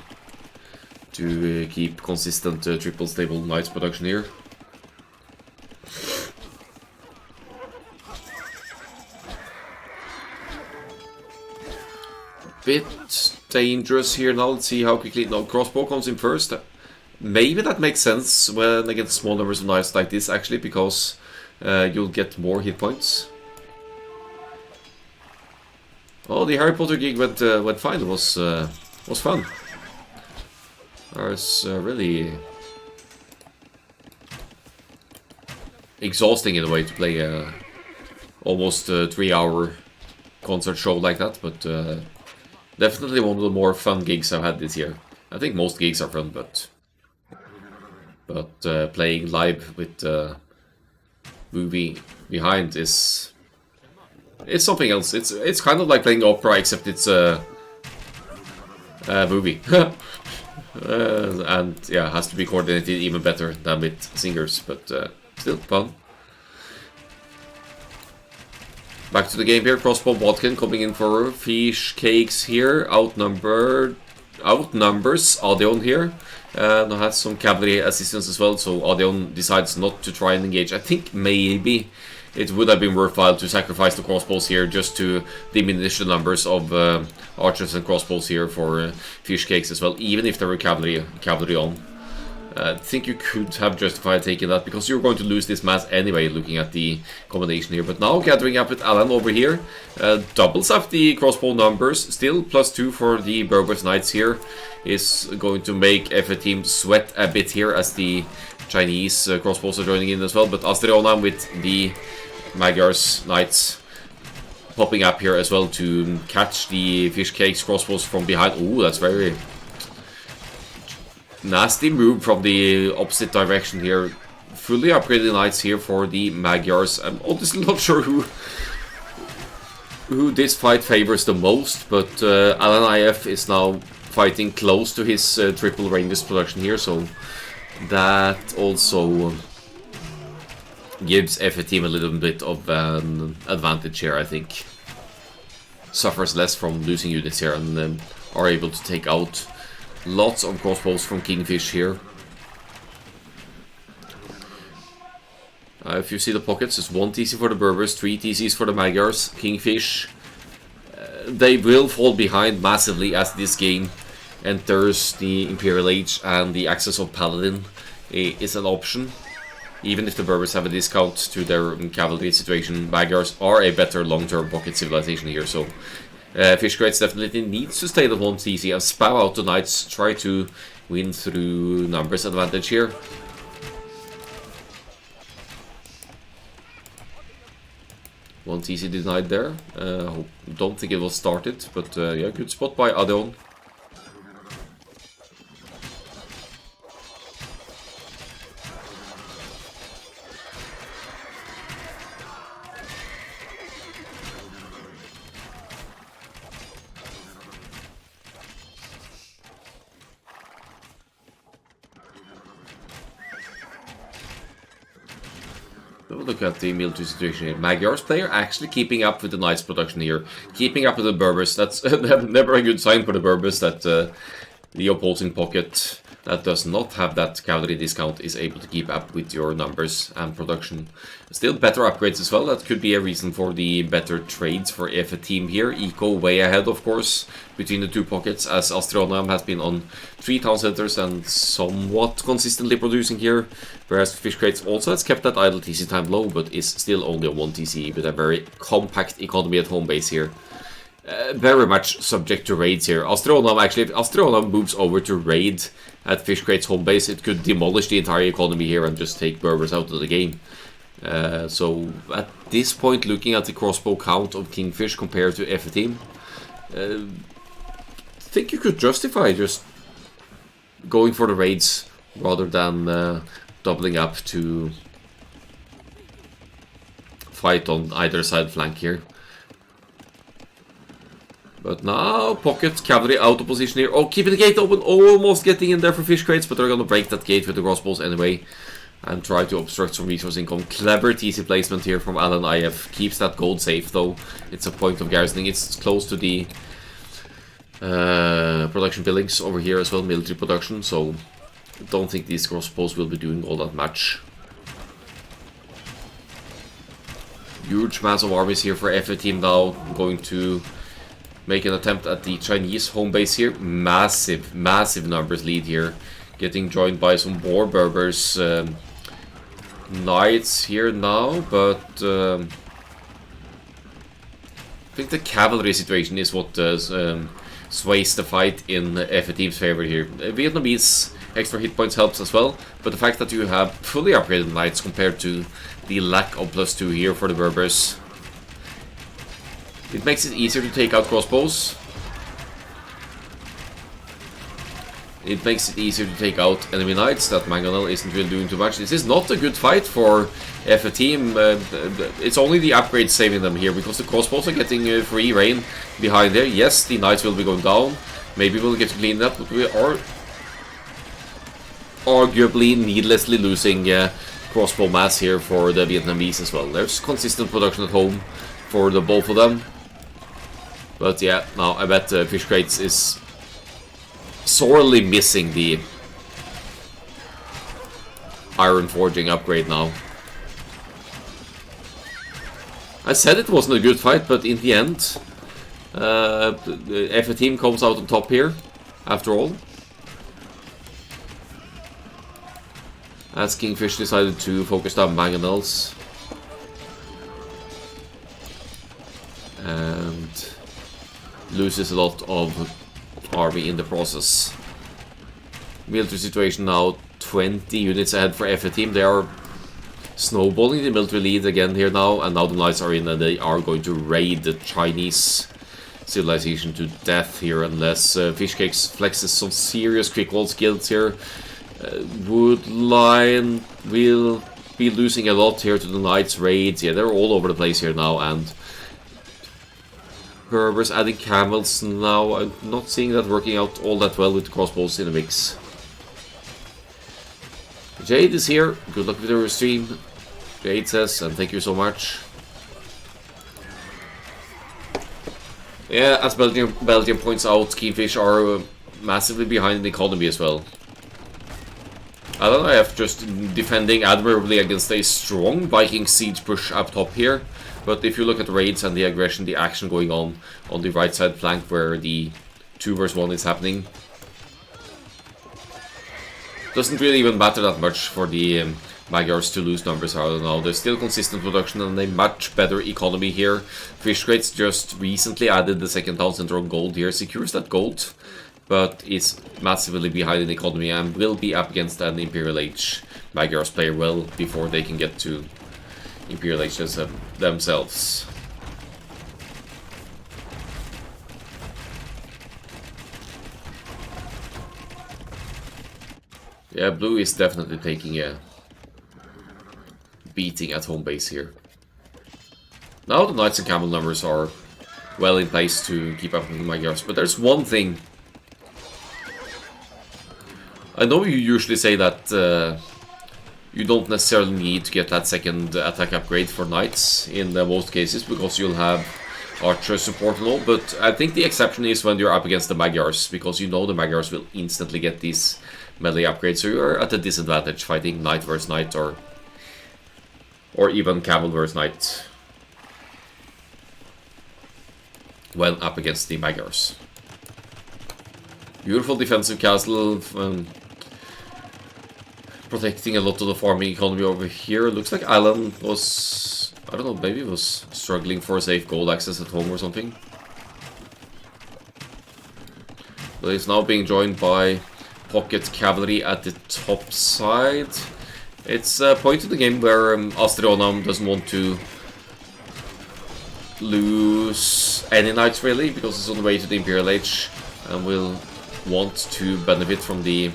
keep consistent triple stable knights production here. Bit dangerous here now. Let's see how quickly. No, crossbow comes in first. Maybe that makes sense when against small numbers of knights like this, actually, because you'll get more hit points. Oh, the Harry Potter gig went fine. It was fun. It was really exhausting in a way to play almost a 3-hour concert show like that, but definitely one of the more fun gigs I've had this year. I think most gigs are fun, but playing live with movie behind it's something else. It's kind of like playing opera, except it's a movie. And yeah, has to be coordinated even better than with singers, but still fun. Back to the game here. Crossbow Bodkin coming in for fish cakes here. Outnumbers Adeon here. And has some cavalry assistance as well, so Adeon decides not to try and engage. I think maybe it would have been worthwhile to sacrifice the crossbows here just to diminish the numbers of archers and crossbows here for fish cakes as well, even if there were cavalry on. I think you could have justified taking that, because you're going to lose this mass anyway, looking at the combination here. But now gathering up with Alan over here, doubles up the crossbow numbers, still +2 for the Berbers Knights here, is going to make FA team sweat a bit here as the Chinese crossbows are joining in as well. But Astriona with the Magyars Knights popping up here as well to catch the fish cakes crossbows from behind. Ooh, that's very nasty move from the opposite direction here. Fully upgraded knights here for the Magyars. I'm honestly not sure who this fight favors the most, but Akkal-AOE is now fighting close to his triple Rangers production here, so that also gives FA team a little bit of an advantage here, I think. Suffers less from losing units here and are able to take out lots of crossbows from Kingfish here. If you see the pockets, it's 1 TC for the Berbers, 3 TCs for the Magyars. Kingfish, they will fall behind massively as this game enters the Imperial Age and the access of Paladin is an option. Even if the Berbers have a discount to their cavalry situation, Magyars are a better long-term pocket civilization here, so Fish Crates definitely needs to stay at 1 TC and spam out the knights, try to win through numbers advantage here. One TC denied there. Don't think it was started, but yeah, good spot by Adeon. Look at the military situation here. Magyar's player actually keeping up with the Knights production here. Keeping up with the Berbers. That's never a good sign for the Berbers that the opposing pocket that does not have that cavalry discount is able to keep up with your numbers and production. Still better upgrades as well. That could be a reason for the better trades for F team here. Eco way ahead, of course, between the two pockets, as Astronam has been on 3 town centers and somewhat consistently producing here, whereas Fish Crates also has kept that idle TC time low, but is still only on 1 TC with a very compact economy at home base here. Very much subject to raids here. Astronam, actually, if Astronam moves over to raid at Fish Crate's home base, it could demolish the entire economy here and just take Berbers out of the game. So at this point, looking at the crossbow count of Kingfish compared to F team, I think you could justify just going for the raids rather than doubling up to fight on either side flank here. But now, Pocket Cavalry out of position here. Oh, keeping the gate open, almost getting in there for Fish Crates, but they're gonna break that gate with the crossbows anyway and try to obstruct some resource income. Clever TC placement here from Alan IF. Keeps that gold safe though. It's a point of garrisoning. It's close to the production buildings over here as well, military production, so I don't think these crossbows will be doing all that much. Huge massive armies here for F team now, going to make an attempt at the Chinese home base here. Massive, massive numbers lead here. Getting joined by some more Berbers. Knights here now, but I think the cavalry situation is what sways the fight in F team's favor here. Vietnamese extra hit points helps as well, but the fact that you have fully upgraded Knights compared to the lack of +2 here for the Berbers, it makes it easier to take out crossbows. It makes it easier to take out enemy knights. That Mangonel isn't really doing too much. This is not a good fight for F team. It's only the upgrades saving them here, because the crossbows are getting free reign behind there. Yes, the knights will be going down. Maybe we'll get to clean it up, but we are arguably needlessly losing crossbow mass here for the Vietnamese as well. There's consistent production at home for the both of them. But yeah, now I bet Fish Crates is sorely missing the iron forging upgrade now. I said it wasn't a good fight, but in the end, the F team comes out on top here, after all. As Kingfish decided to focus down Mangonels. And loses a lot of army in the process. Military situation now 20 units ahead for F team. They are snowballing the military lead again here now, and now the knights are in and they are going to raid the Chinese civilization to death here unless Fishcakes flexes some serious quick wall skills here. Woodline will be losing a lot here to the knights raids. Yeah, they're all over the place here now, and Berbers adding camels now. I'm not seeing that working out all that well with the crossbows in the mix. Jade is here. Good luck with your stream, Jade says, and thank you so much. Yeah, as Belgium points out, Kingfish are massively behind in the economy as well. I don't know if just defending admirably against a strong Viking siege push up top here. But if you look at the raids and the aggression, the action going on the right side flank where the 2 vs 1 is happening, doesn't really even matter that much for the Magyars to lose numbers. I don't know. There's still consistent production and a much better economy here. Fish Crates just recently added the second town center on gold here, secures that gold, but is massively behind in economy and will be up against an Imperial Age Magyars player well before they can get to Imperial Age themselves. Yeah, blue is definitely taking a beating at home base here. Now the Knights and Camel numbers are well in place to keep up with the Magyars, but there's one thing. I know you usually say that You don't necessarily need to get that second attack upgrade for knights in most cases, because you'll have archer support and all, but I think the exception is when you're up against the Magyars, because you know the Magyars will instantly get these melee upgrades, so you're at a disadvantage fighting knight versus knight, or even camel versus knight when up against the Magyars. Beautiful defensive castle, protecting a lot of the farming economy over here. Looks like Alan was, I don't know, maybe was struggling for safe gold access at home or something. But he's now being joined by pocket cavalry at the top side. It's a point in the game where Astrionam doesn't want to lose any knights really, because it's on the way to the Imperial Age and will want to benefit from the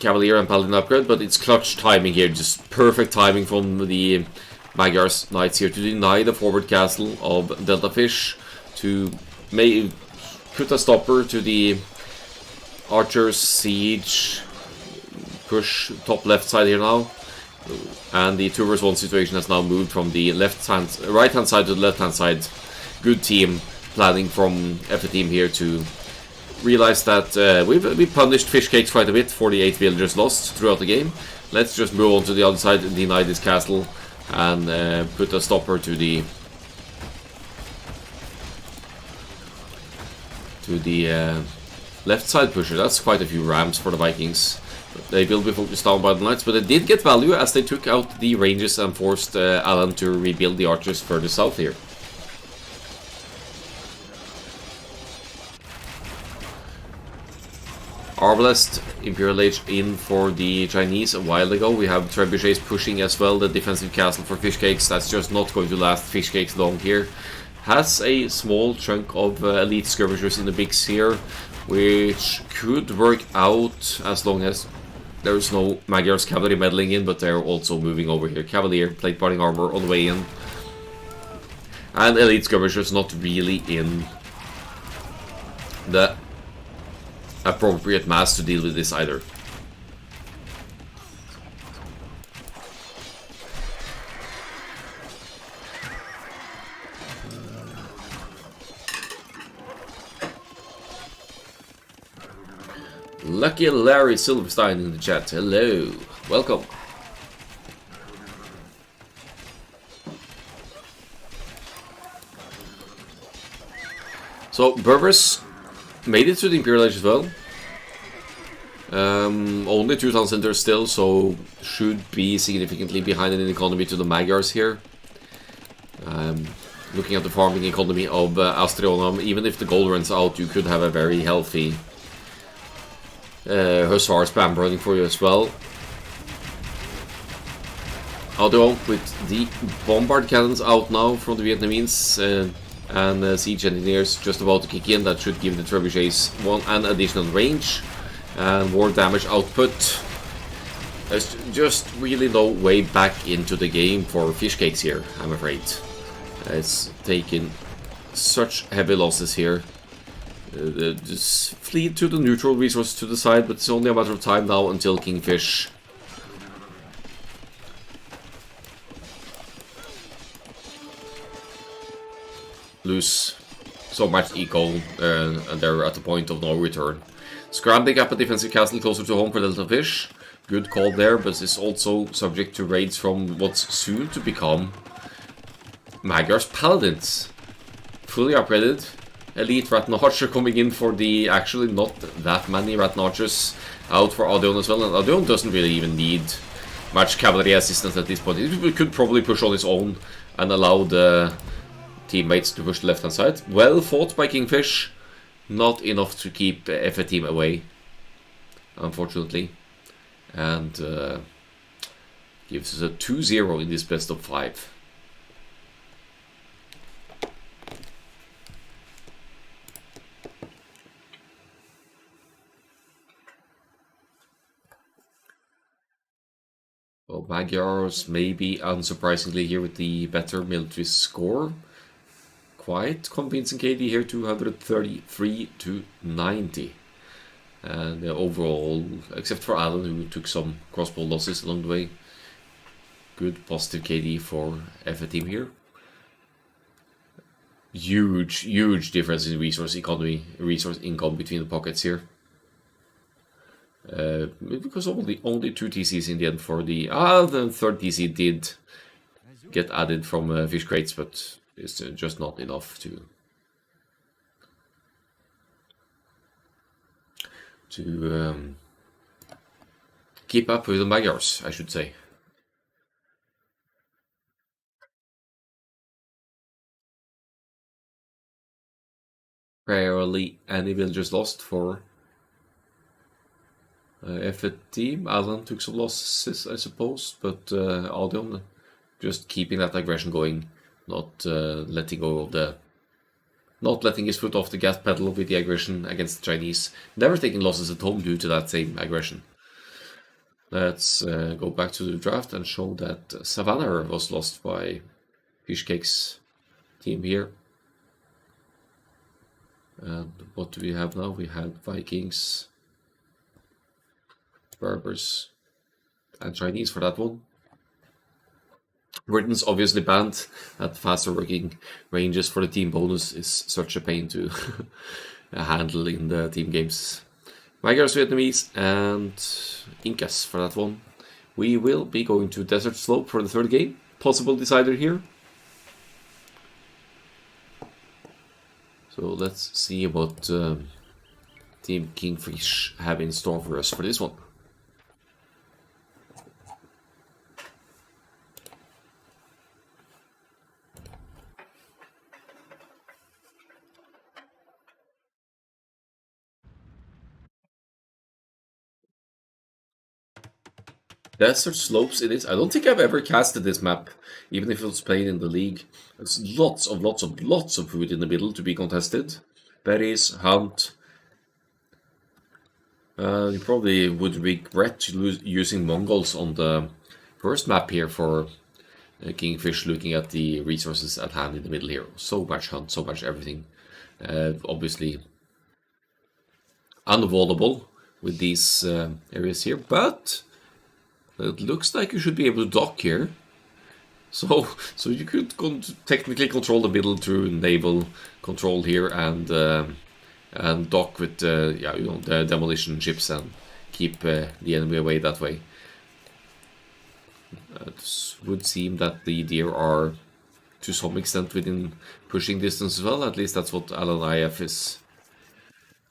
Cavalier and Paladin upgrade, but it's clutch timing here, just perfect timing from the Magyar's knights here to deny the forward castle of Delta Fish, to put a stopper to the archers siege push top left side here now, and the 2 vs 1 situation has now moved from the right hand side to the left hand side. Good team planning from FT team here to realize that we punished fish cakes quite a bit for the 8 villagers lost throughout the game. Let's just move on to the other side and deny this castle and put a stopper to the left side pusher. That's quite a few rams for the Vikings. They will be focused down by the knights, but they did get value as they took out the ranges and forced Alan to rebuild the archers further south here. Arbalest, Imperial Age in for the Chinese a while ago. We have trebuchets pushing as well, the defensive castle for fish cakes. That's just not going to last fish cakes long here. Has a small chunk of elite skirmishers in the mix here, which could work out as long as there's no Magyar's cavalry meddling in, but they're also moving over here. Cavalier, plate parting armor on the way in. And elite skirmishers not really in the appropriate mass to deal with this either. Lucky Larry Silverstein in the chat. Hello. Welcome. So, Berbers made it to the Imperial Age as well. Only 2 town centers still, so should be significantly behind in the economy to the Magyars here. Looking at the farming economy of Astrionam, even if the gold runs out, you could have a very healthy Hussar spam running for you as well. Although with the bombard cannons out now from the Vietnamese and siege engineers just about to kick in, that should give the trebuchets an additional range and more damage output. There's just really no way back into the game for fish cakes here, I'm afraid. It's taken such heavy losses here. Just flee to the neutral resource to the side, but it's only a matter of time now until Kingfish lose so much eco, and they're at the point of no return. Scrambling up a defensive castle closer to home for Delta Fish. Good call there, but it's also subject to raids from what's soon to become Magyar's Paladins. Fully upgraded. Elite Rattan Archer coming in for the actually not that many Rattan Archers out for Odeon as well. And Odeon doesn't really even need much cavalry assistance at this point. It could probably push on its own and allow the teammates to push the left hand side. Well fought by Kingfish. Not enough to keep FA team away, unfortunately. And gives us a 2-0 in this best of 5. Well, Magyars maybe unsurprisingly here with the better military score. Quite convincing KD here, 233 to 90. And overall, except for Alan, who took some crossbow losses along the way, good positive KD for F team here. Huge difference in resource income between the pockets here. Because only 2 TCs in the end for the third TC did get added from fish crates, but it's just not enough to keep up with the Magyars, I should say. Rarely any villagers lost for F team. Alan took some losses, I suppose, but Aldion just keeping that aggression going, not letting go of not letting his foot off the gas pedal with the aggression against the Chinese. Never taking losses at home due to that same aggression. Let's go back to the draft and show that Savannah was lost by Fishcake's team here. And what do we have now? We have Vikings, Berbers, and Chinese for that one. Britain's obviously banned. At faster working ranges for the team bonus is such a pain to handle in the team games. Magyars, Vietnamese, and Incas for that one. We will be going to Desert Slope for the third game. Possible decider here. So let's see what Team Kingfish have in store for us for this one. Desert Slopes it is. I don't think I've ever casted this map, even if it was played in the league. There's lots of food in the middle to be contested. Berries, hunt. You probably would regret using Mongols on the first map here for Kingfish, looking at the resources at hand in the middle here. So much hunt, so much everything. Obviously unavoidable with these areas here, but it looks like you should be able to dock here. So you could technically control the middle through naval control here and dock with the demolition ships and keep the enemy away that way. It would seem that the deer are to some extent within pushing distance as well. At least that's what Alan-IF is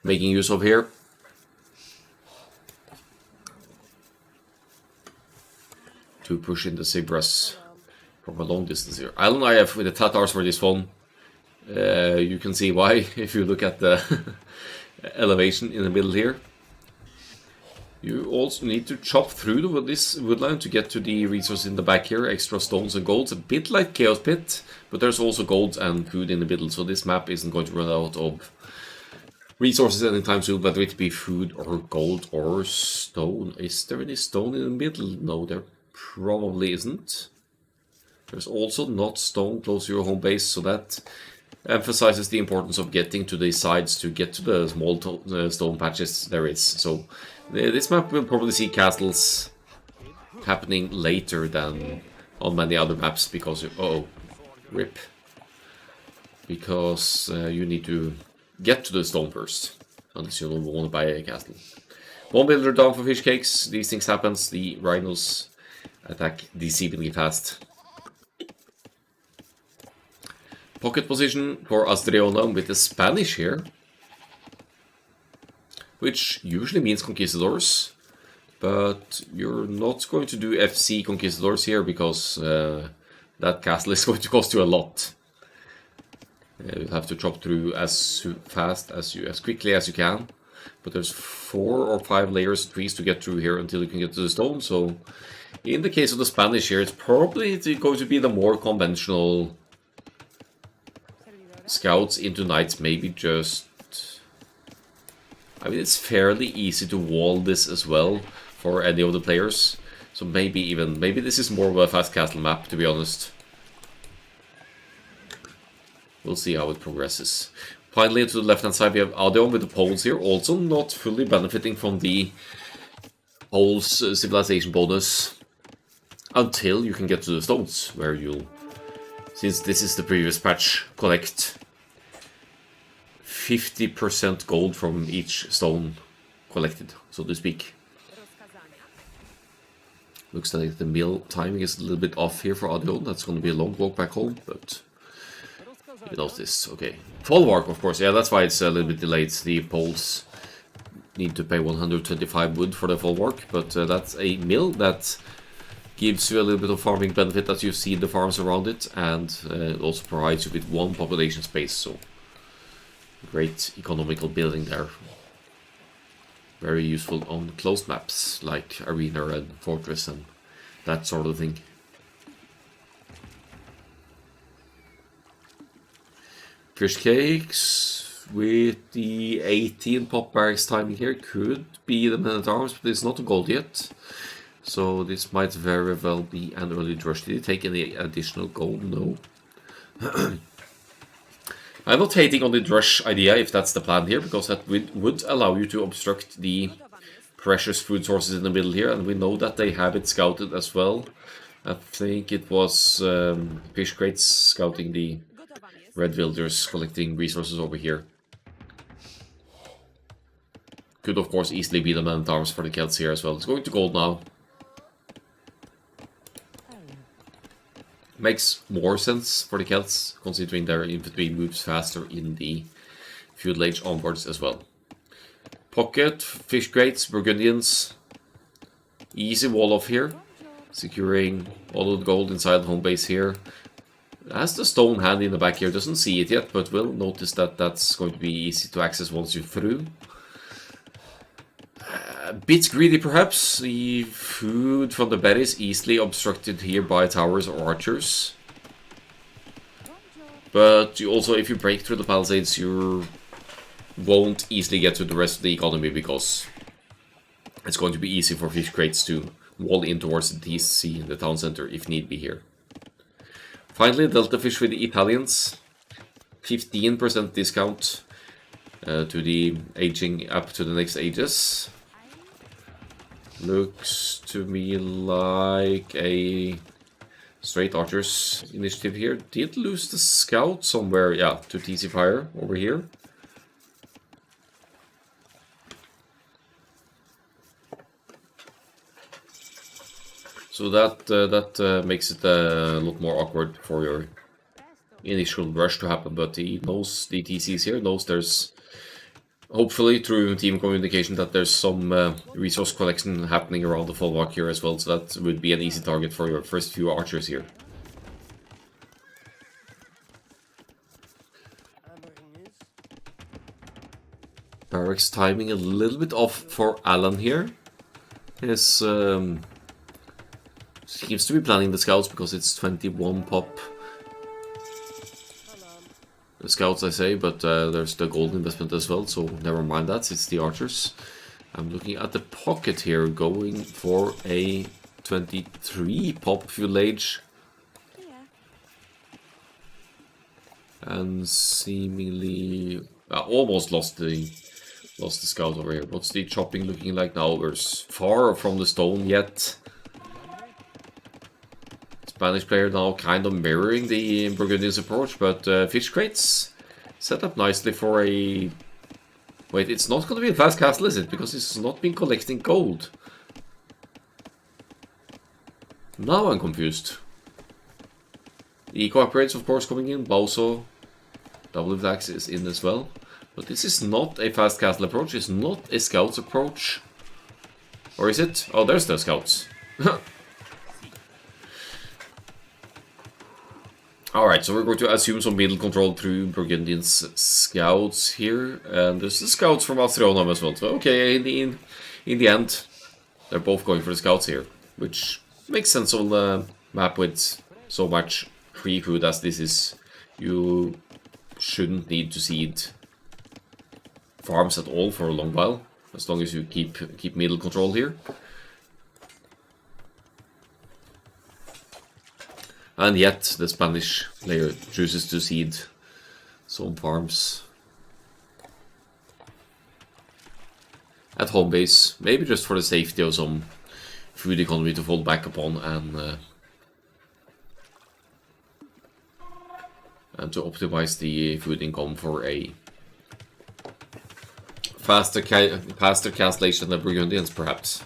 making use of here. To push in the zebras from a long distance here. Alan-IF with the Tatars for this one. You can see why if you look at the elevation in the middle here. You also need to chop through this woodline to get to the resource in the back here. Extra stones and golds, a bit like Chaos Pit, but there's also gold and food in the middle, so this map isn't going to run out of resources anytime soon, whether it be food or gold or stone. Is there any stone in the middle? No, there probably isn't. There's also not stone close to your home base, so that emphasizes the importance of getting to the sides to get to the small stone patches there is. So this map will probably see castles happening later than on many other maps because rip. Because you need to get to the stone first, unless you don't want to buy a castle. One builder down for fish cakes. These things happens. The rhinos attack deceivingly fast. Pocket position for Astreona with the Spanish here, which usually means conquistadors, but you're not going to do FC conquistadors here because that castle is going to cost you a lot. You'll have to chop through as quickly as you can, but there's 4 or 5 layers of trees to get through here until you can get to the stone. So in the case of the Spanish here, it's probably going to be the more conventional scouts into knights. Maybe just, I mean, it's fairly easy to wall this as well for any of the players, so maybe this is more of a fast castle map, to be honest. We'll see how it progresses. Finally, to the left-hand side, we have Adeon with the poles here, also not fully benefiting from the poles civilization bonus until you can get to the stones, where you'll, since this is the previous patch, collect 50% gold from each stone collected, so to speak. Looks like the meal timing is a little bit off here for Adeon. That's going to be a long walk back home, but you know this. Okay. Folwark, of course. Yeah, that's why it's a little bit delayed. The poles need to pay 125 wood for the folwark, but that's a mill that gives you a little bit of farming benefit as you see the farms around it, and it also provides you with one population space, so great economical building there. Very useful on closed maps like Arena and Fortress and that sort of thing. Fish cakes with the 18 pop barracks timing here could be the men at arms, but it's not a gold yet. So this might very well be an early drush. Did he take any additional gold? No. I'm not hating on the drush idea if that's the plan here, because that would allow you to obstruct the precious food sources in the middle here, and we know that they have it scouted as well. I think it was fish crates scouting the red villagers collecting resources over here. Could of course easily be the man-at-arms for the Celts here as well. It's going to gold now. Makes more sense for the Celts, considering their infantry moves faster in the feudal age onwards as well. Pocket, fish crates, Burgundians. Easy wall off here. Securing all of the gold inside the home base here. Has the stone hand in the back here, doesn't see it yet, but will notice that that's going to be easy to access once you're through. A bit greedy perhaps. The food from the berries easily obstructed here by towers or archers. But you also, if you break through the palisades, you won't easily get to the rest of the economy, because it's going to be easy for fish crates to wall in towards the TC, the town center, if need be here. Finally, Delta Fish with the Italians. 15% discount to the aging up to the next ages. Looks to me like a straight archers initiative here. Did lose the scout somewhere, yeah, to TC Fire over here. So that makes it a lot more awkward for your initial rush to happen, but he knows the TCs here, knows there's, hopefully through team communication, that there's some resource collection happening around the folwark here as well, so that would be an easy target for your first few archers here. Barracks timing a little bit off for Alan here. His seems to be planning the scouts because it's 21 pop. The scouts, I say, but there's the gold investment as well, so never mind that, it's the archers. I'm looking at the pocket here, going for a 23 pop fuel age. And seemingly almost lost the scout over here. What's the chopping looking like now? We're far from the stone yet. Spanish player now kind of mirroring the Burgundians approach, but fish crates set up nicely for a... Wait, it's not going to be a fast castle, is it? Because it's not been collecting gold. Now I'm confused. Eco upgrades, of course, coming in. Bauso, double axe is in as well. But this is not a fast castle approach. It's not a scouts approach. Or is it? Oh, there's the scouts. Alright, so we're going to assume some middle control through Burgundians scouts here. And there's the scouts from Astronam as well. So, okay, in the end, they're both going for the scouts here. Which makes sense on the map with so much free food as this is. You shouldn't need to seed farms at all for a long while. As long as you keep middle control here. And yet, the Spanish player chooses to seed some farms at home base, maybe just for the safety of some food economy to fall back upon and to optimize the food income for a faster cancellation than the Burgundians, perhaps.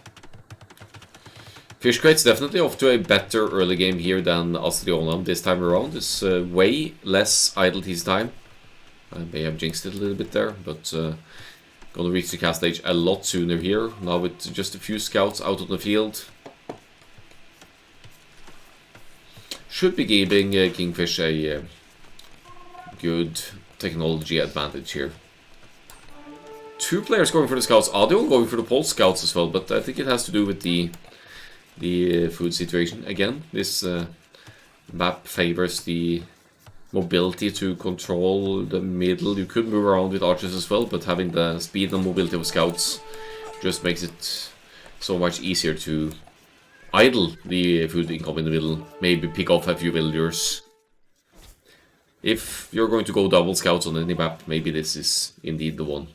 Fish Crate's definitely off to a better early game here than Astrionam this time around. It's way less idle this time. I may have jinxed it a little bit there, but gonna reach the cast stage a lot sooner here. Now with just a few scouts out on the field. Should be giving Kingfish a good technology advantage here. 2 players going for the scouts. Adion going for the pulse scouts as well, but I think it has to do with the food situation. Again, this map favors the mobility to control the middle. You could move around with archers as well, but having the speed and mobility of scouts just makes it so much easier to idle the food income in the middle. Maybe pick off a few villagers. If you're going to go double scouts on any map, maybe this is indeed the one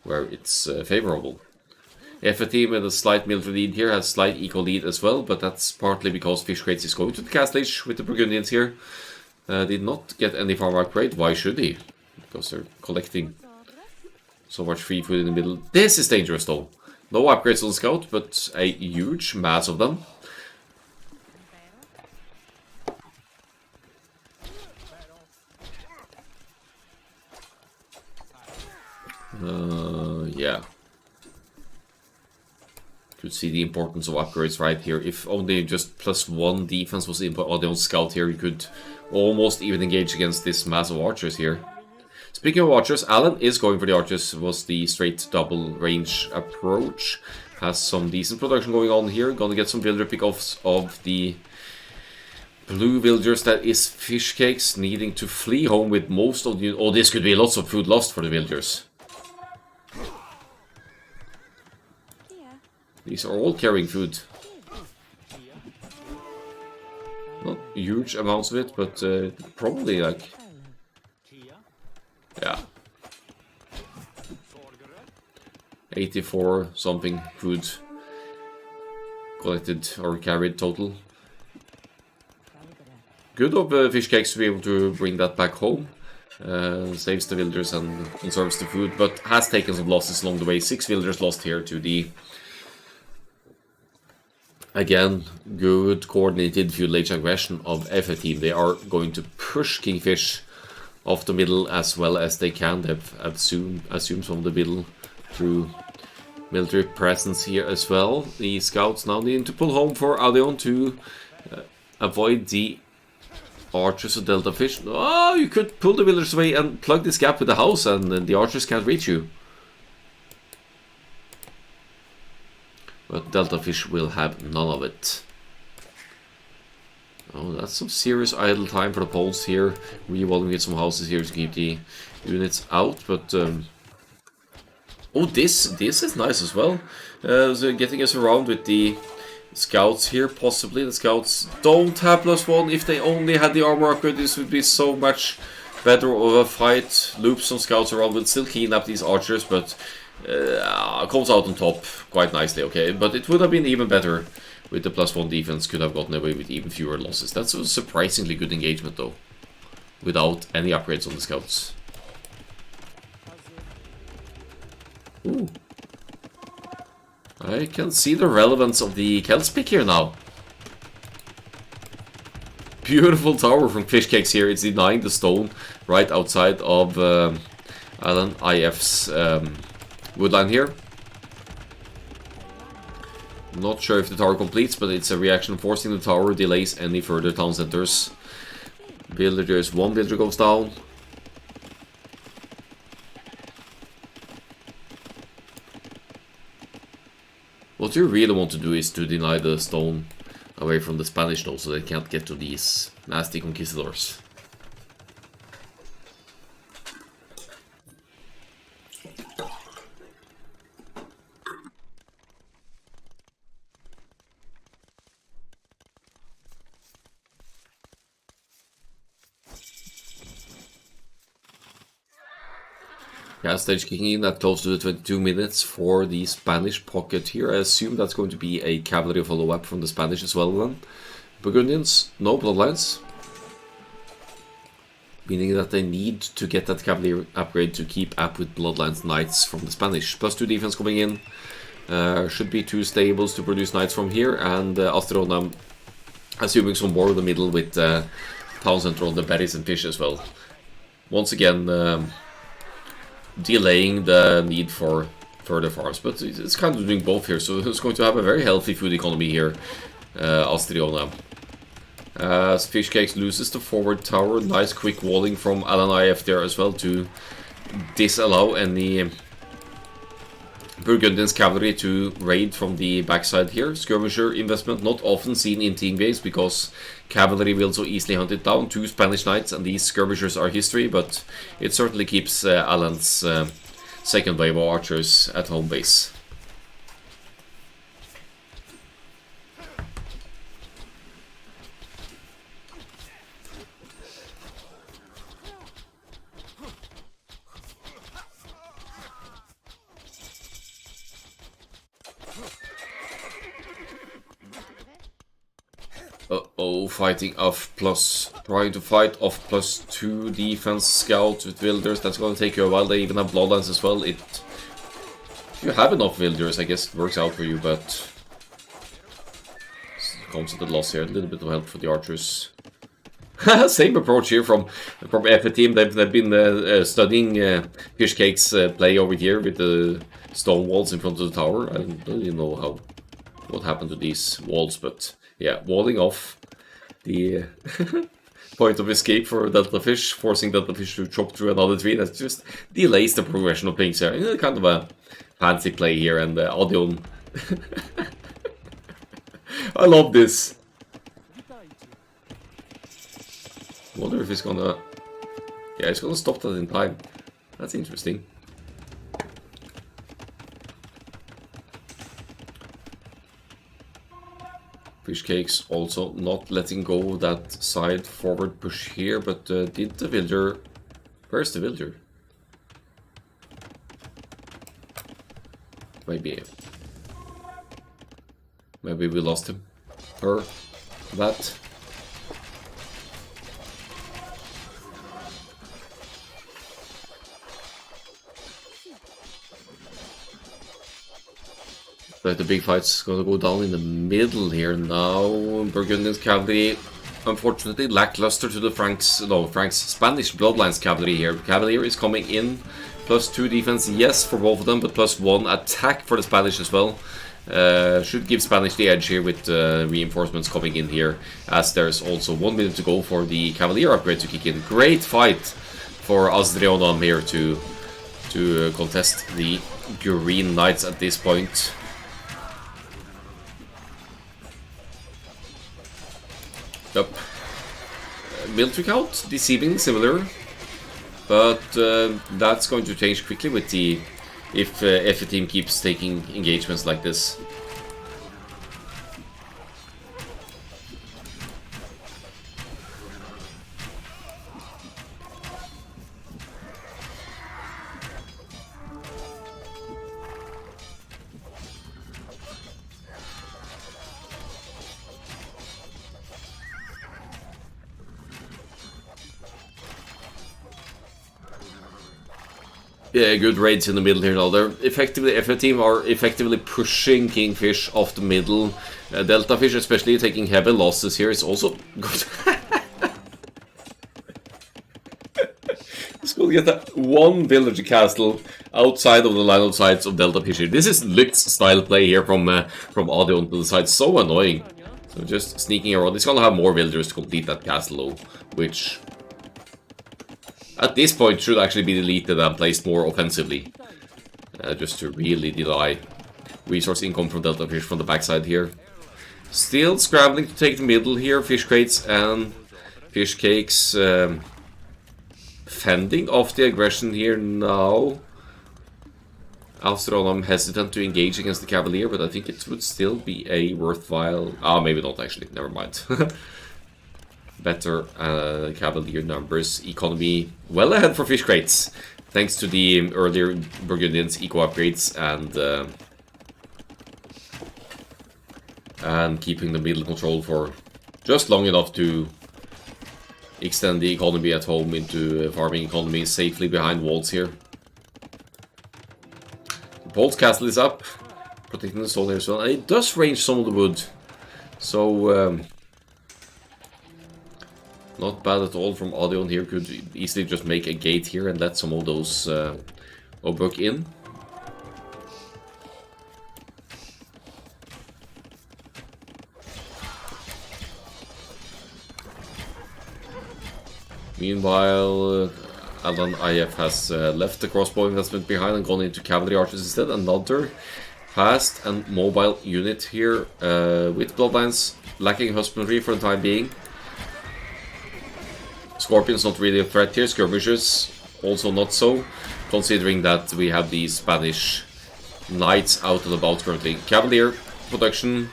where it's favorable. F team with a slight military lead here has slight eco lead as well, but that's partly because Fish Crates is going to the cast stage with the Burgundians here. Did not get any farm upgrade. Why should he? Because they're collecting so much free food in the middle. This is dangerous though. No upgrades on scout, but a huge mass of them. Yeah. Could see the importance of upgrades right here. If only just +1 defense was in on scout here, you could almost even engage against this mass of archers here. Speaking of archers, Alan is going for the archers. Was the straight double range approach. Has some decent production going on here. Gonna get some villager pickoffs of the blue villagers. That is Fish Cakes needing to flee home with most of the... Oh, this could be lots of food lost for the villagers. These are all carrying food. Not huge amounts of it, but probably like... Yeah. 84 something food collected or carried total. Good of Fish Cakes to be able to bring that back home. Saves the villagers and conserves the food, but has taken some losses along the way. 6 villagers lost here to the... Again, good coordinated feudal age aggression of FA team. They are going to push Kingfish off the middle as well as they can. They've assumed from the middle through military presence here as well. The scouts now need to pull home for Adion to avoid the archers of Delta Fish. Oh, you could pull the villagers away and plug this gap with the house and the archers can't reach you. But Delta Fish will have none of it. Oh, that's some serious idle time for the Poles here. Re-evolving with some houses here to keep the units out, but... Oh, this is nice as well. So getting us around with the scouts here, possibly. The scouts don't have +1. If they only had the armor upgrade, this would be so much better of a fight. Loop some scouts around, will still clean up these archers, but... comes out on top quite nicely, okay, but it would have been even better with the +1 defense. Could have gotten away with even fewer losses. That's a surprisingly good engagement though, without any upgrades on the scouts. Ooh. I can see the relevance of the Kel's pick here now. Beautiful tower from Fish Cakes here. It's denying the stone right outside of Alan IF's woodline here. Not sure if the tower completes, but it's a reaction forcing the tower delays any further town centers. Villagers, 1 villager goes down. What you really want to do is to deny the stone away from the Spanish though, so they can't get to these nasty conquistadors. Yeah, stage kicking in at close to the 22 minutes for the Spanish pocket here. I assume that's going to be a cavalry follow-up from the Spanish as well then. Burgundians, no bloodlines. Meaning that they need to get that cavalry upgrade to keep up with bloodlines knights from the Spanish. +2 defense coming in. Should be 2 stables to produce knights from here. And Astrona assuming some more in the middle with town center on the berries and fish as well. Once again, delaying the need for further farms, but it's kind of doing both here, so it's going to have a very healthy food economy here, Astriona. As Fish Cakes loses the forward tower, nice quick walling from Alan IF there as well to disallow any Burgundians cavalry to raid from the backside here. Skirmisher investment not often seen in team games because cavalry will so easily hunt it down. 2 Spanish knights and these skirmishers are history, but it certainly keeps Alan's second wave of archers at home base. Uh-oh, fighting off trying to fight off +2 defense scout with villagers. That's going to take you a while. They even have bloodlines as well. If you have enough villagers, I guess it works out for you, but it comes at a loss here. A little bit of help for the archers. Same approach here from F team. They've been studying Fish Cake's play over here with the stone walls in front of the tower. I don't really know what happened to these walls, but yeah, walling off the point of escape for Delta Fish, forcing Delta Fish to chop through another tree. That just delays the progression of things here. You know, kind of a fancy play here, and Odeon. I love this. Wonder if he's gonna... Yeah, he's gonna stop that in time. That's interesting. Fish Cakes also not letting go of that side forward push here, but did the villager... Where's the villager? Maybe we lost him. Her. That. But the big fight's gonna go down in the middle here now. Burgundians cavalry, unfortunately, lackluster to the Frank's Spanish bloodlines cavalry here. Cavalier is coming in, +2 defense, yes, for both of them, but +1 attack for the Spanish as well. Should give Spanish the edge here with reinforcements coming in here, as there's also 1 minute to go for the Cavalier upgrade to kick in. Great fight for Asdrionam here to contest the Green Knights at this point. Yep. Military count, deceiving similar, but that's going to change quickly with the if a team keeps taking engagements like this. Yeah, good raids in the middle here now. They're effectively, FA team are effectively pushing Kingfish off the middle. Delta Fish especially taking heavy losses here is also good. It's going to get that 1 villager castle outside of the line of sights of Delta Fish here. This is Lutz style play here from Audion to the side. So annoying. So just sneaking around. It's going to have more villagers to complete that castle though, which... at this point should actually be deleted and placed more offensively. Just to really deny resource income from Delta Fish from the backside here. Still scrambling to take the middle here. Fish Crates and Fish Cakes fending off the aggression here now. Austronam hesitant to engage against the Cavalier, but I think it would still be a worthwhile... ah, maybe not actually, never mind. better Cavalier numbers. Economy well ahead for fish crates, thanks to the earlier Burgundians eco upgrades and keeping the middle control for just long enough to extend the economy at home into farming economy safely behind walls here. Paul's castle is up, protecting the stone here as well. And it does range some of the wood, so not bad at all from Odeon here. Could easily just make a gate here and let some of those Obuk in. Meanwhile, Alan IF has left the crossbow investment behind and gone into cavalry archers instead. Another fast and mobile unit here with bloodlines, lacking husbandry for the time being. Scorpions not really a threat here, skirmishers also not so, considering that we have the Spanish knights out and about currently. Cavalier production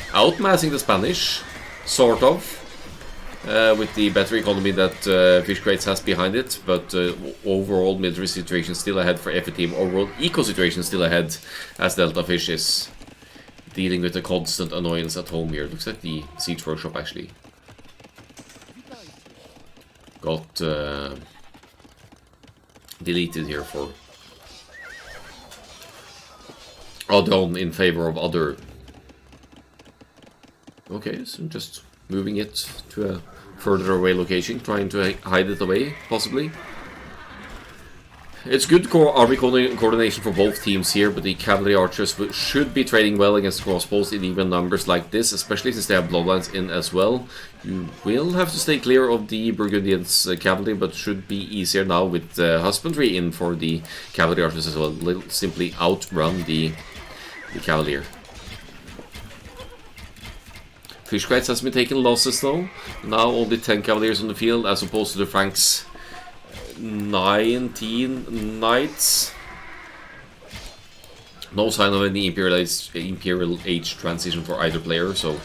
outmassing the Spanish, sort of. With the better economy that Fish Crates has behind it, but overall military situation still ahead for FA Team. Overall eco situation still ahead, as Delta Fish is dealing with a constant annoyance at home here. Looks like the Siege Workshop actually got deleted here for Odon in favor of other. Okay, so just moving it to a further away location, trying to hide it away, possibly. It's good army coordination for both teams here, but the cavalry archers should be trading well against crossbows in even numbers like this, especially since they have bloodlines in as well. You will have to stay clear of the Burgundians cavalry, but should be easier now with husbandry in for the cavalry archers as well. They'll simply outrun the cavalier. Fish Crates has been taking losses though. Now only 10 cavaliers on the field as opposed to the Franks 19 knights. No sign of any Imperial Age transition for either player, so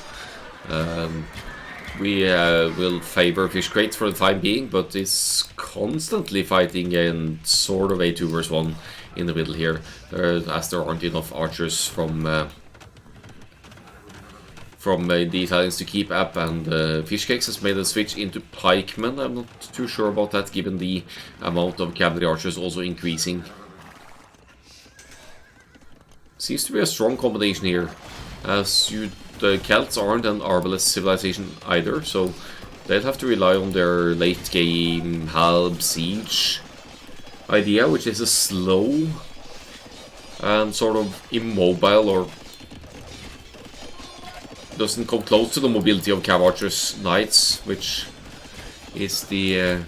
we will favor Fish Crates for the time being, but it's constantly fighting in sort of a 2 vs 1 in the middle here, as there aren't enough archers from the Italians to keep up, and Fishcakes has made a switch into pikemen. I'm not too sure about that, given the amount of cavalry archers also increasing. Seems to be a strong combination here, as the Celts aren't an arbalest civilization either, so they'll have to rely on their late game halb siege idea, which is a slow and sort of immobile, or doesn't come close to the mobility of Cav Archers Knights, which is the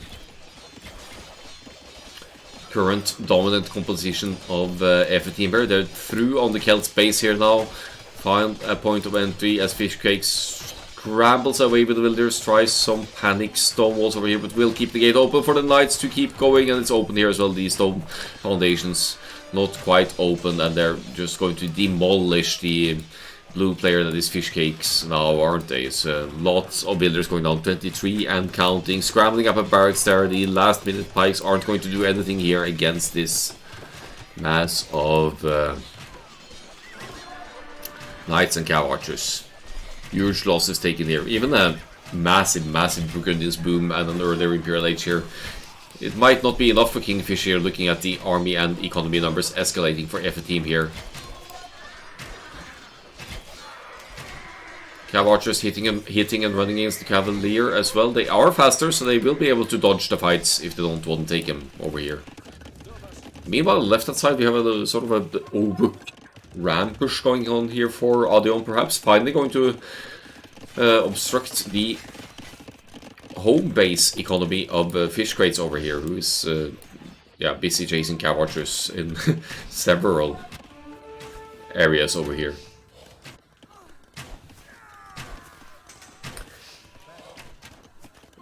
current dominant composition of FA Team here. They're through on the Celts base here now. Find a point of entry as Fishcakes scrambles away with the Wilders, tries some panic stone walls over here, but will keep the gate open for the Knights to keep going, and it's open here as well. These stone foundations not quite open, and they're just going to demolish the blue player that is Fishcakes now, aren't they? So lots of builders going down, 23 and counting, scrambling up a barracks there. The last minute pikes aren't going to do anything here against this mass of knights and cow archers. Huge losses taken here. Even a massive Burgundians boom and an earlier Imperial Age here. It might not be enough for Kingfish here, looking at the army and economy numbers escalating for FA Team here. Cav Archers hitting and running against the Cavalier as well. They are faster, so they will be able to dodge the fights if they don't want to take him over here. Meanwhile, on the left-hand side, we have a sort of a Obuk ram push going on here for Odeon, perhaps. Finally going to obstruct the home base economy of Fish Crates over here, who is busy chasing Cav Archers in several areas over here.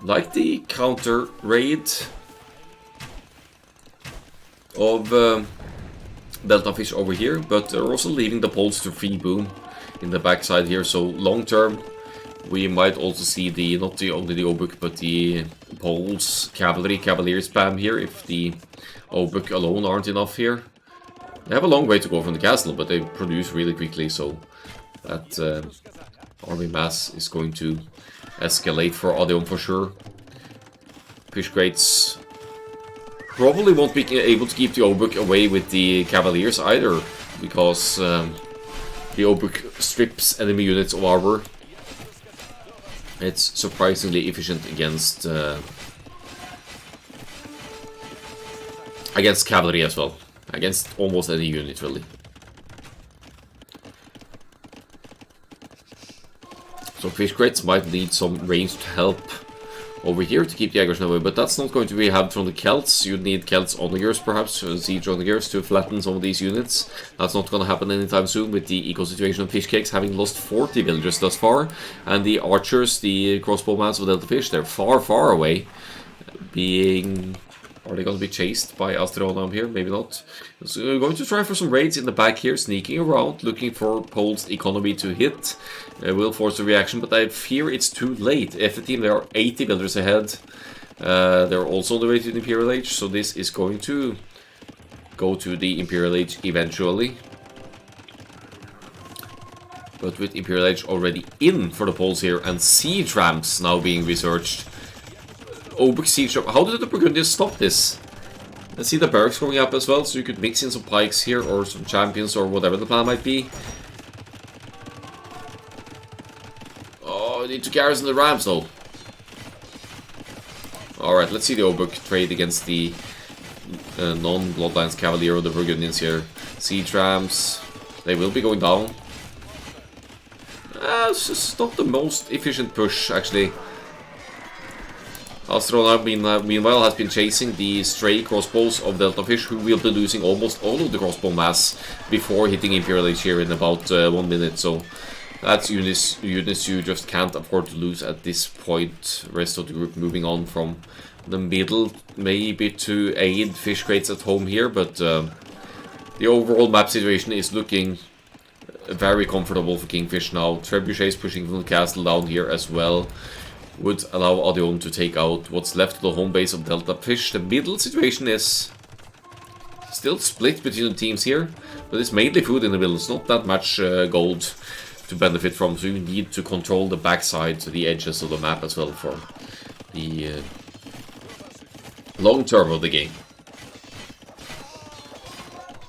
Like the counter raid of Delta Fish over here, but they're also leaving the Poles to free boom in the backside here, so long term We might also see the, not the only the Obuk, but the Poles cavalier spam here if the Obuk alone aren't enough here. They have a long way to go from the castle, but they produce really quickly, so that army mass is going to escalate for Odeon for sure. Fish crates probably won't be able to keep the Obuk away with the cavaliers either, because the Obuk strips enemy units of armor. It's surprisingly efficient against cavalry as well. Against almost any unit, really. So fish crates might need some ranged help over here to keep the aggression away, but that's not going to be had from the Celts. You need Celts onagers, perhaps, siege onagers, to flatten some of these units. That's not going to happen anytime soon with the eco-situation of fish cakes having lost 40 villagers thus far. And the archers, the crossbowmans of Delta Fish, they're far, far away. Being... Are they going to be chased by Astronam here? Maybe not. So we're going to try for some raids in the back here, sneaking around, looking for Pole's economy to hit. Will force a reaction, but I fear it's too late. F team, there are 80 builders ahead. They're also on the way to the Imperial Age, so this is going to go to the Imperial Age eventually. But with Imperial Age already in for the Poles here, and siege ramps now being researched. Obuk siege ramp. How did the Burgundians stop this? Let's see the barracks going up as well, so you could mix in some pikes here, or some champions, or whatever the plan might be. Oh, I need to garrison the rams though. Alright, let's see the Obuk trade against the non-Bloodlines Cavalier of the Burgundians here. Siege rams, they will be going down. It's just not the most efficient push, actually. Astronam, meanwhile, has been chasing the stray crossbows of Delta Fish, who will be losing almost all of the crossbow mass before hitting Imperial Age here in about 1 minute. So that's units you just can't afford to lose at this point. Rest of the group moving on from the middle, maybe to aid fish crates at home here, but the overall map situation is looking very comfortable for Kingfish now. Trebuchets pushing from the castle down here as well would allow Odeon to take out what's left of the home base of Delta Fish. The middle situation is still split between the teams here, but it's mainly food in the middle. It's not that much gold to benefit from, so you need to control the backside to the edges of the map as well for the long term of the game.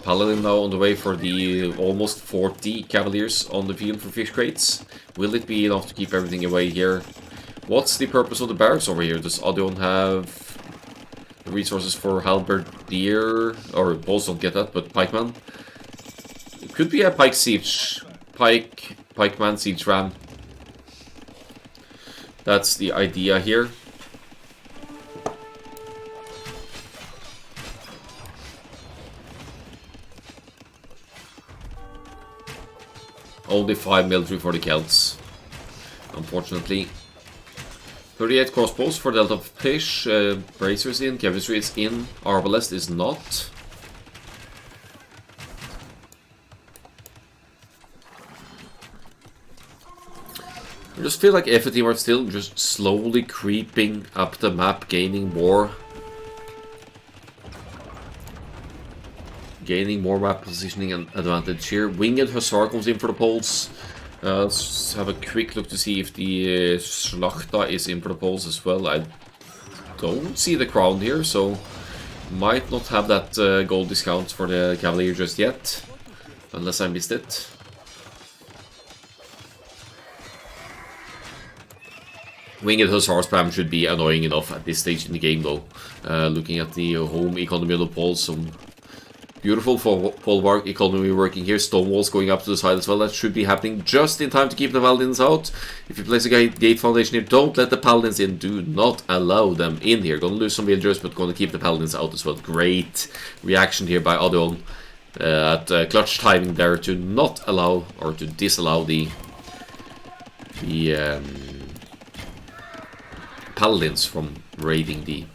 Paladin now on the way for the almost 40 cavaliers on the field for fish crates. Will it be enough to keep everything away here? What's the purpose of the barracks over here? Does Odeon have the resources for halberdier? Or Poles don't get that, but pikeman? It could be a pike siege. Pikeman siege ram. That's the idea here. Only 5 military for the Celts, unfortunately. 38 crossbows for Delta Fish. Bracers in, Chemistry is in, Arbalest is not. I just feel like F team are still just slowly creeping up the map, gaining more map positioning and advantage here. Winged Hussar comes in for the Poles. Let's have a quick look to see if the Schlachta is in for the Poles as well. I don't see the crown here, so might not have that gold discount for the Cavalier just yet, unless I missed it. Winged Hussar spam should be annoying enough at this stage in the game though. Looking at the home economy of the Poles, some beautiful folwark economy working here. Stone walls going up to the side as well. That should be happening just in time to keep the Paladins out. If you place a gate foundation here, don't let the Paladins in. Do not allow them in here. Gonna lose some villagers, but gonna keep the Paladins out as well. Great reaction here by Odeon at clutch timing there to not allow or to disallow the Paladins from raiding the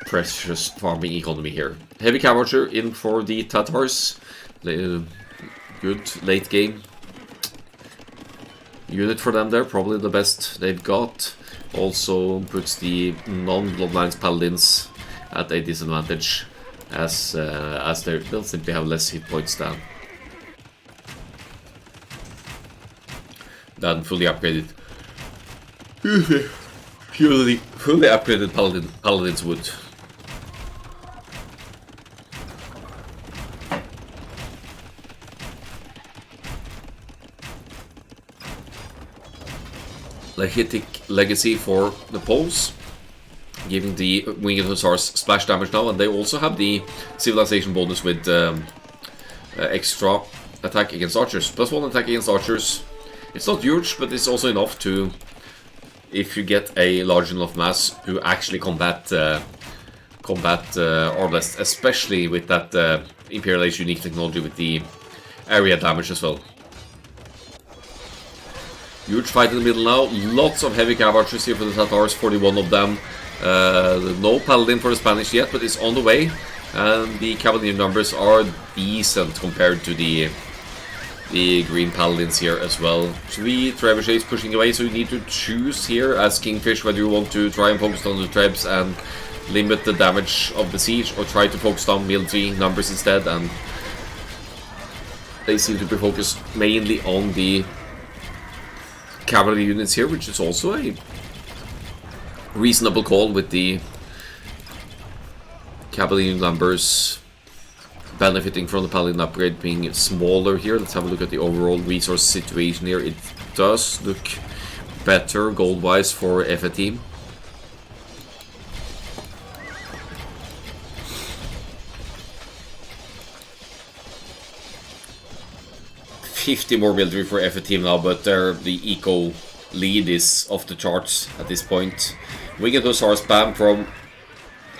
precious farming economy here. Heavy cavalry in for the Tatars. Good late game. unit for them there, probably the best they've got. Also puts the non-Bloodlines Paladins at a disadvantage, as they'll simply have less hit points than fully upgraded. Fully upgraded Paladins would. Lehitic Legacy for the Poles, giving the Winged Hussars splash damage now, and they also have the Civilization bonus with extra attack against archers. +1 attack against archers. It's not huge, but it's also enough to, if you get a large enough mass, to actually combat Arbalest, especially with that Imperial Age unique technology with the area damage as well. Huge fight in the middle now. Lots of heavy cav archers here for the Tatars, 41 of them. No paladin for the Spanish yet, but it's on the way. And the cavalry numbers are decent compared to the green paladins here as well. 3 trebuchets pushing away, so you need to choose here as Kingfish whether you want to try and focus on the trebs and limit the damage of the siege, or try to focus on military numbers instead. And they seem to be focused mainly on the cavalry units here, which is also a reasonable call with the cavalry numbers benefiting from the paladin upgrade being smaller here. Let's have a look at the overall resource situation here. It does look better gold-wise for FA team. $50 more military for FA team now, but the eco lead is off the charts at this point. Winged Hussars spam from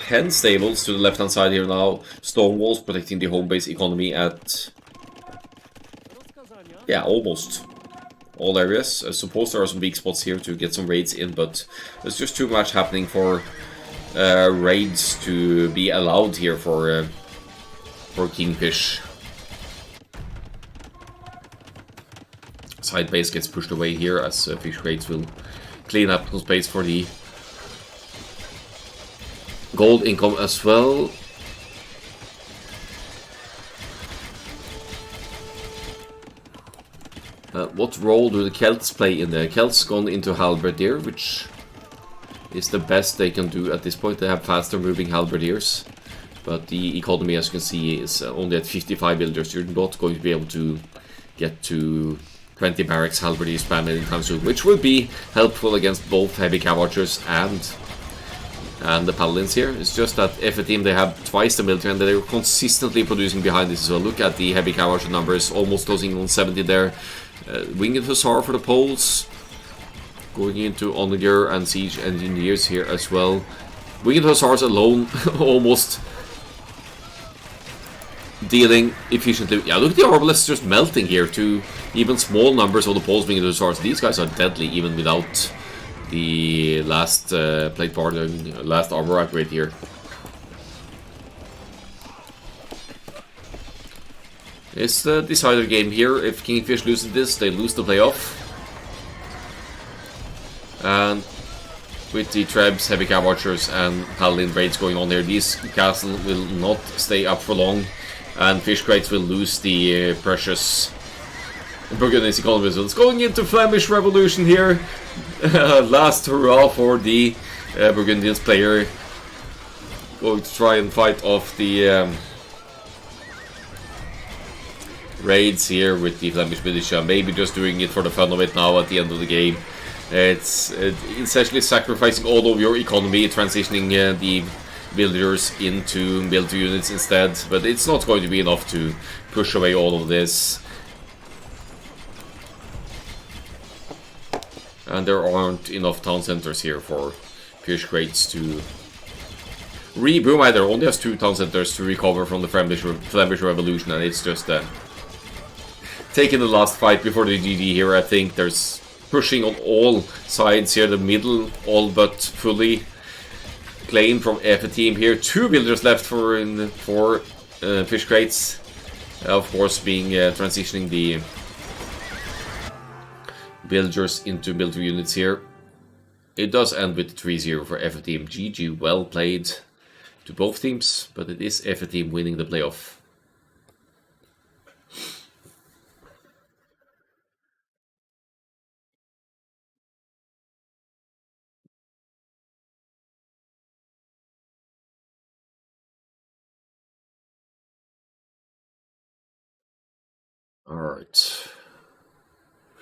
Hen Stables to the left hand side here now. Stone walls protecting the home base economy at, yeah, almost all areas. I suppose there are some weak spots here to get some raids in, but there's just too much happening for raids to be allowed here for Kingfish. Side base gets pushed away here as fish crates will clean up some space for the gold income as well. What role do the Celts play in there? Celts gone into Halberdier, which is the best they can do at this point. They have faster moving Halberdiers, but the economy, as you can see, is only at 55 villagers. You're not going to be able to get to 20 barracks Halberdiers spam anytime soon, which will be helpful against both heavy cav archers and the paladins here. It's just that FA team, they have twice the military and they're consistently producing behind this as well. Look at the heavy cav archer numbers, almost closing on 70 there. Winged Hussar for the Poles, going into Onager and Siege Engineers here as well. Winged Hussars alone almost dealing efficiently. Yeah, look at the Arbalests just melting here to even small numbers of the Poles Winged Hussars. These guys are deadly even without the last plate part and last armor upgrade here. It's the decider game here. If Kingfish loses this, they lose the playoff. And with the Trebs, Heavy Cav Archers and Paladin raids going on there, these castles will not stay up for long. And Fish Crates will lose the precious Burgundian economy. So it's going into Flemish Revolution here. Last hurrah for the Burgundians player. Going to try and fight off the raids here with the Flemish militia. Maybe just doing it for the fun of it now at the end of the game. It's essentially sacrificing all of your economy, transitioning the villagers into military units instead. But it's not going to be enough to push away all of this. And there aren't enough town centers here for Fish Crates to reboom either. Only has 2 town centers to recover from the Flemish Revolution, and it's just taking the last fight before the GG here. I think there's pushing on all sides here. The middle all but fully claimed from FA team here. 2 villagers left for Fish Crates. Of course, being transitioning villagers into military units here. It does end with 3-0 for F team. GG, well played to both teams, but it is F team winning the playoff. Alright.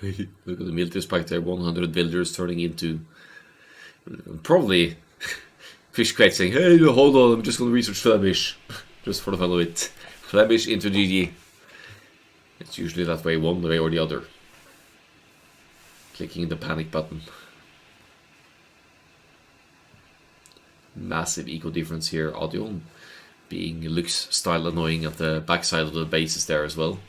Look at the military spike there, 100 villagers turning into probably fish crate saying, hey, hold on, I'm just going to research Flemish. Just for the fun of it. Flemish into GG. It's usually that way, one way or the other. Clicking the panic button. Massive eco difference here. Audion being looks style annoying at the backside of the bases there as well.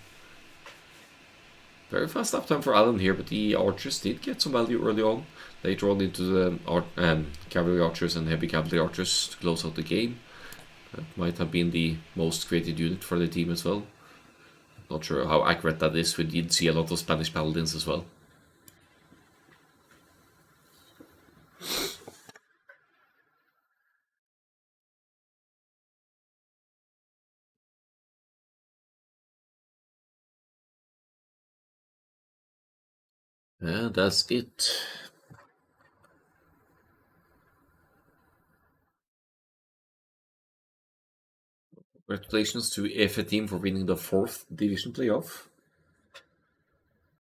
Very fast uptime for Alan here, but the archers did get some value early on. Later on into the cavalry archers and heavy cavalry archers to close out the game. That might have been the most created unit for the team as well. Not sure how accurate that is. We did see a lot of Spanish paladins as well. And that's it. Congratulations to EFE team for winning the 4th division playoff.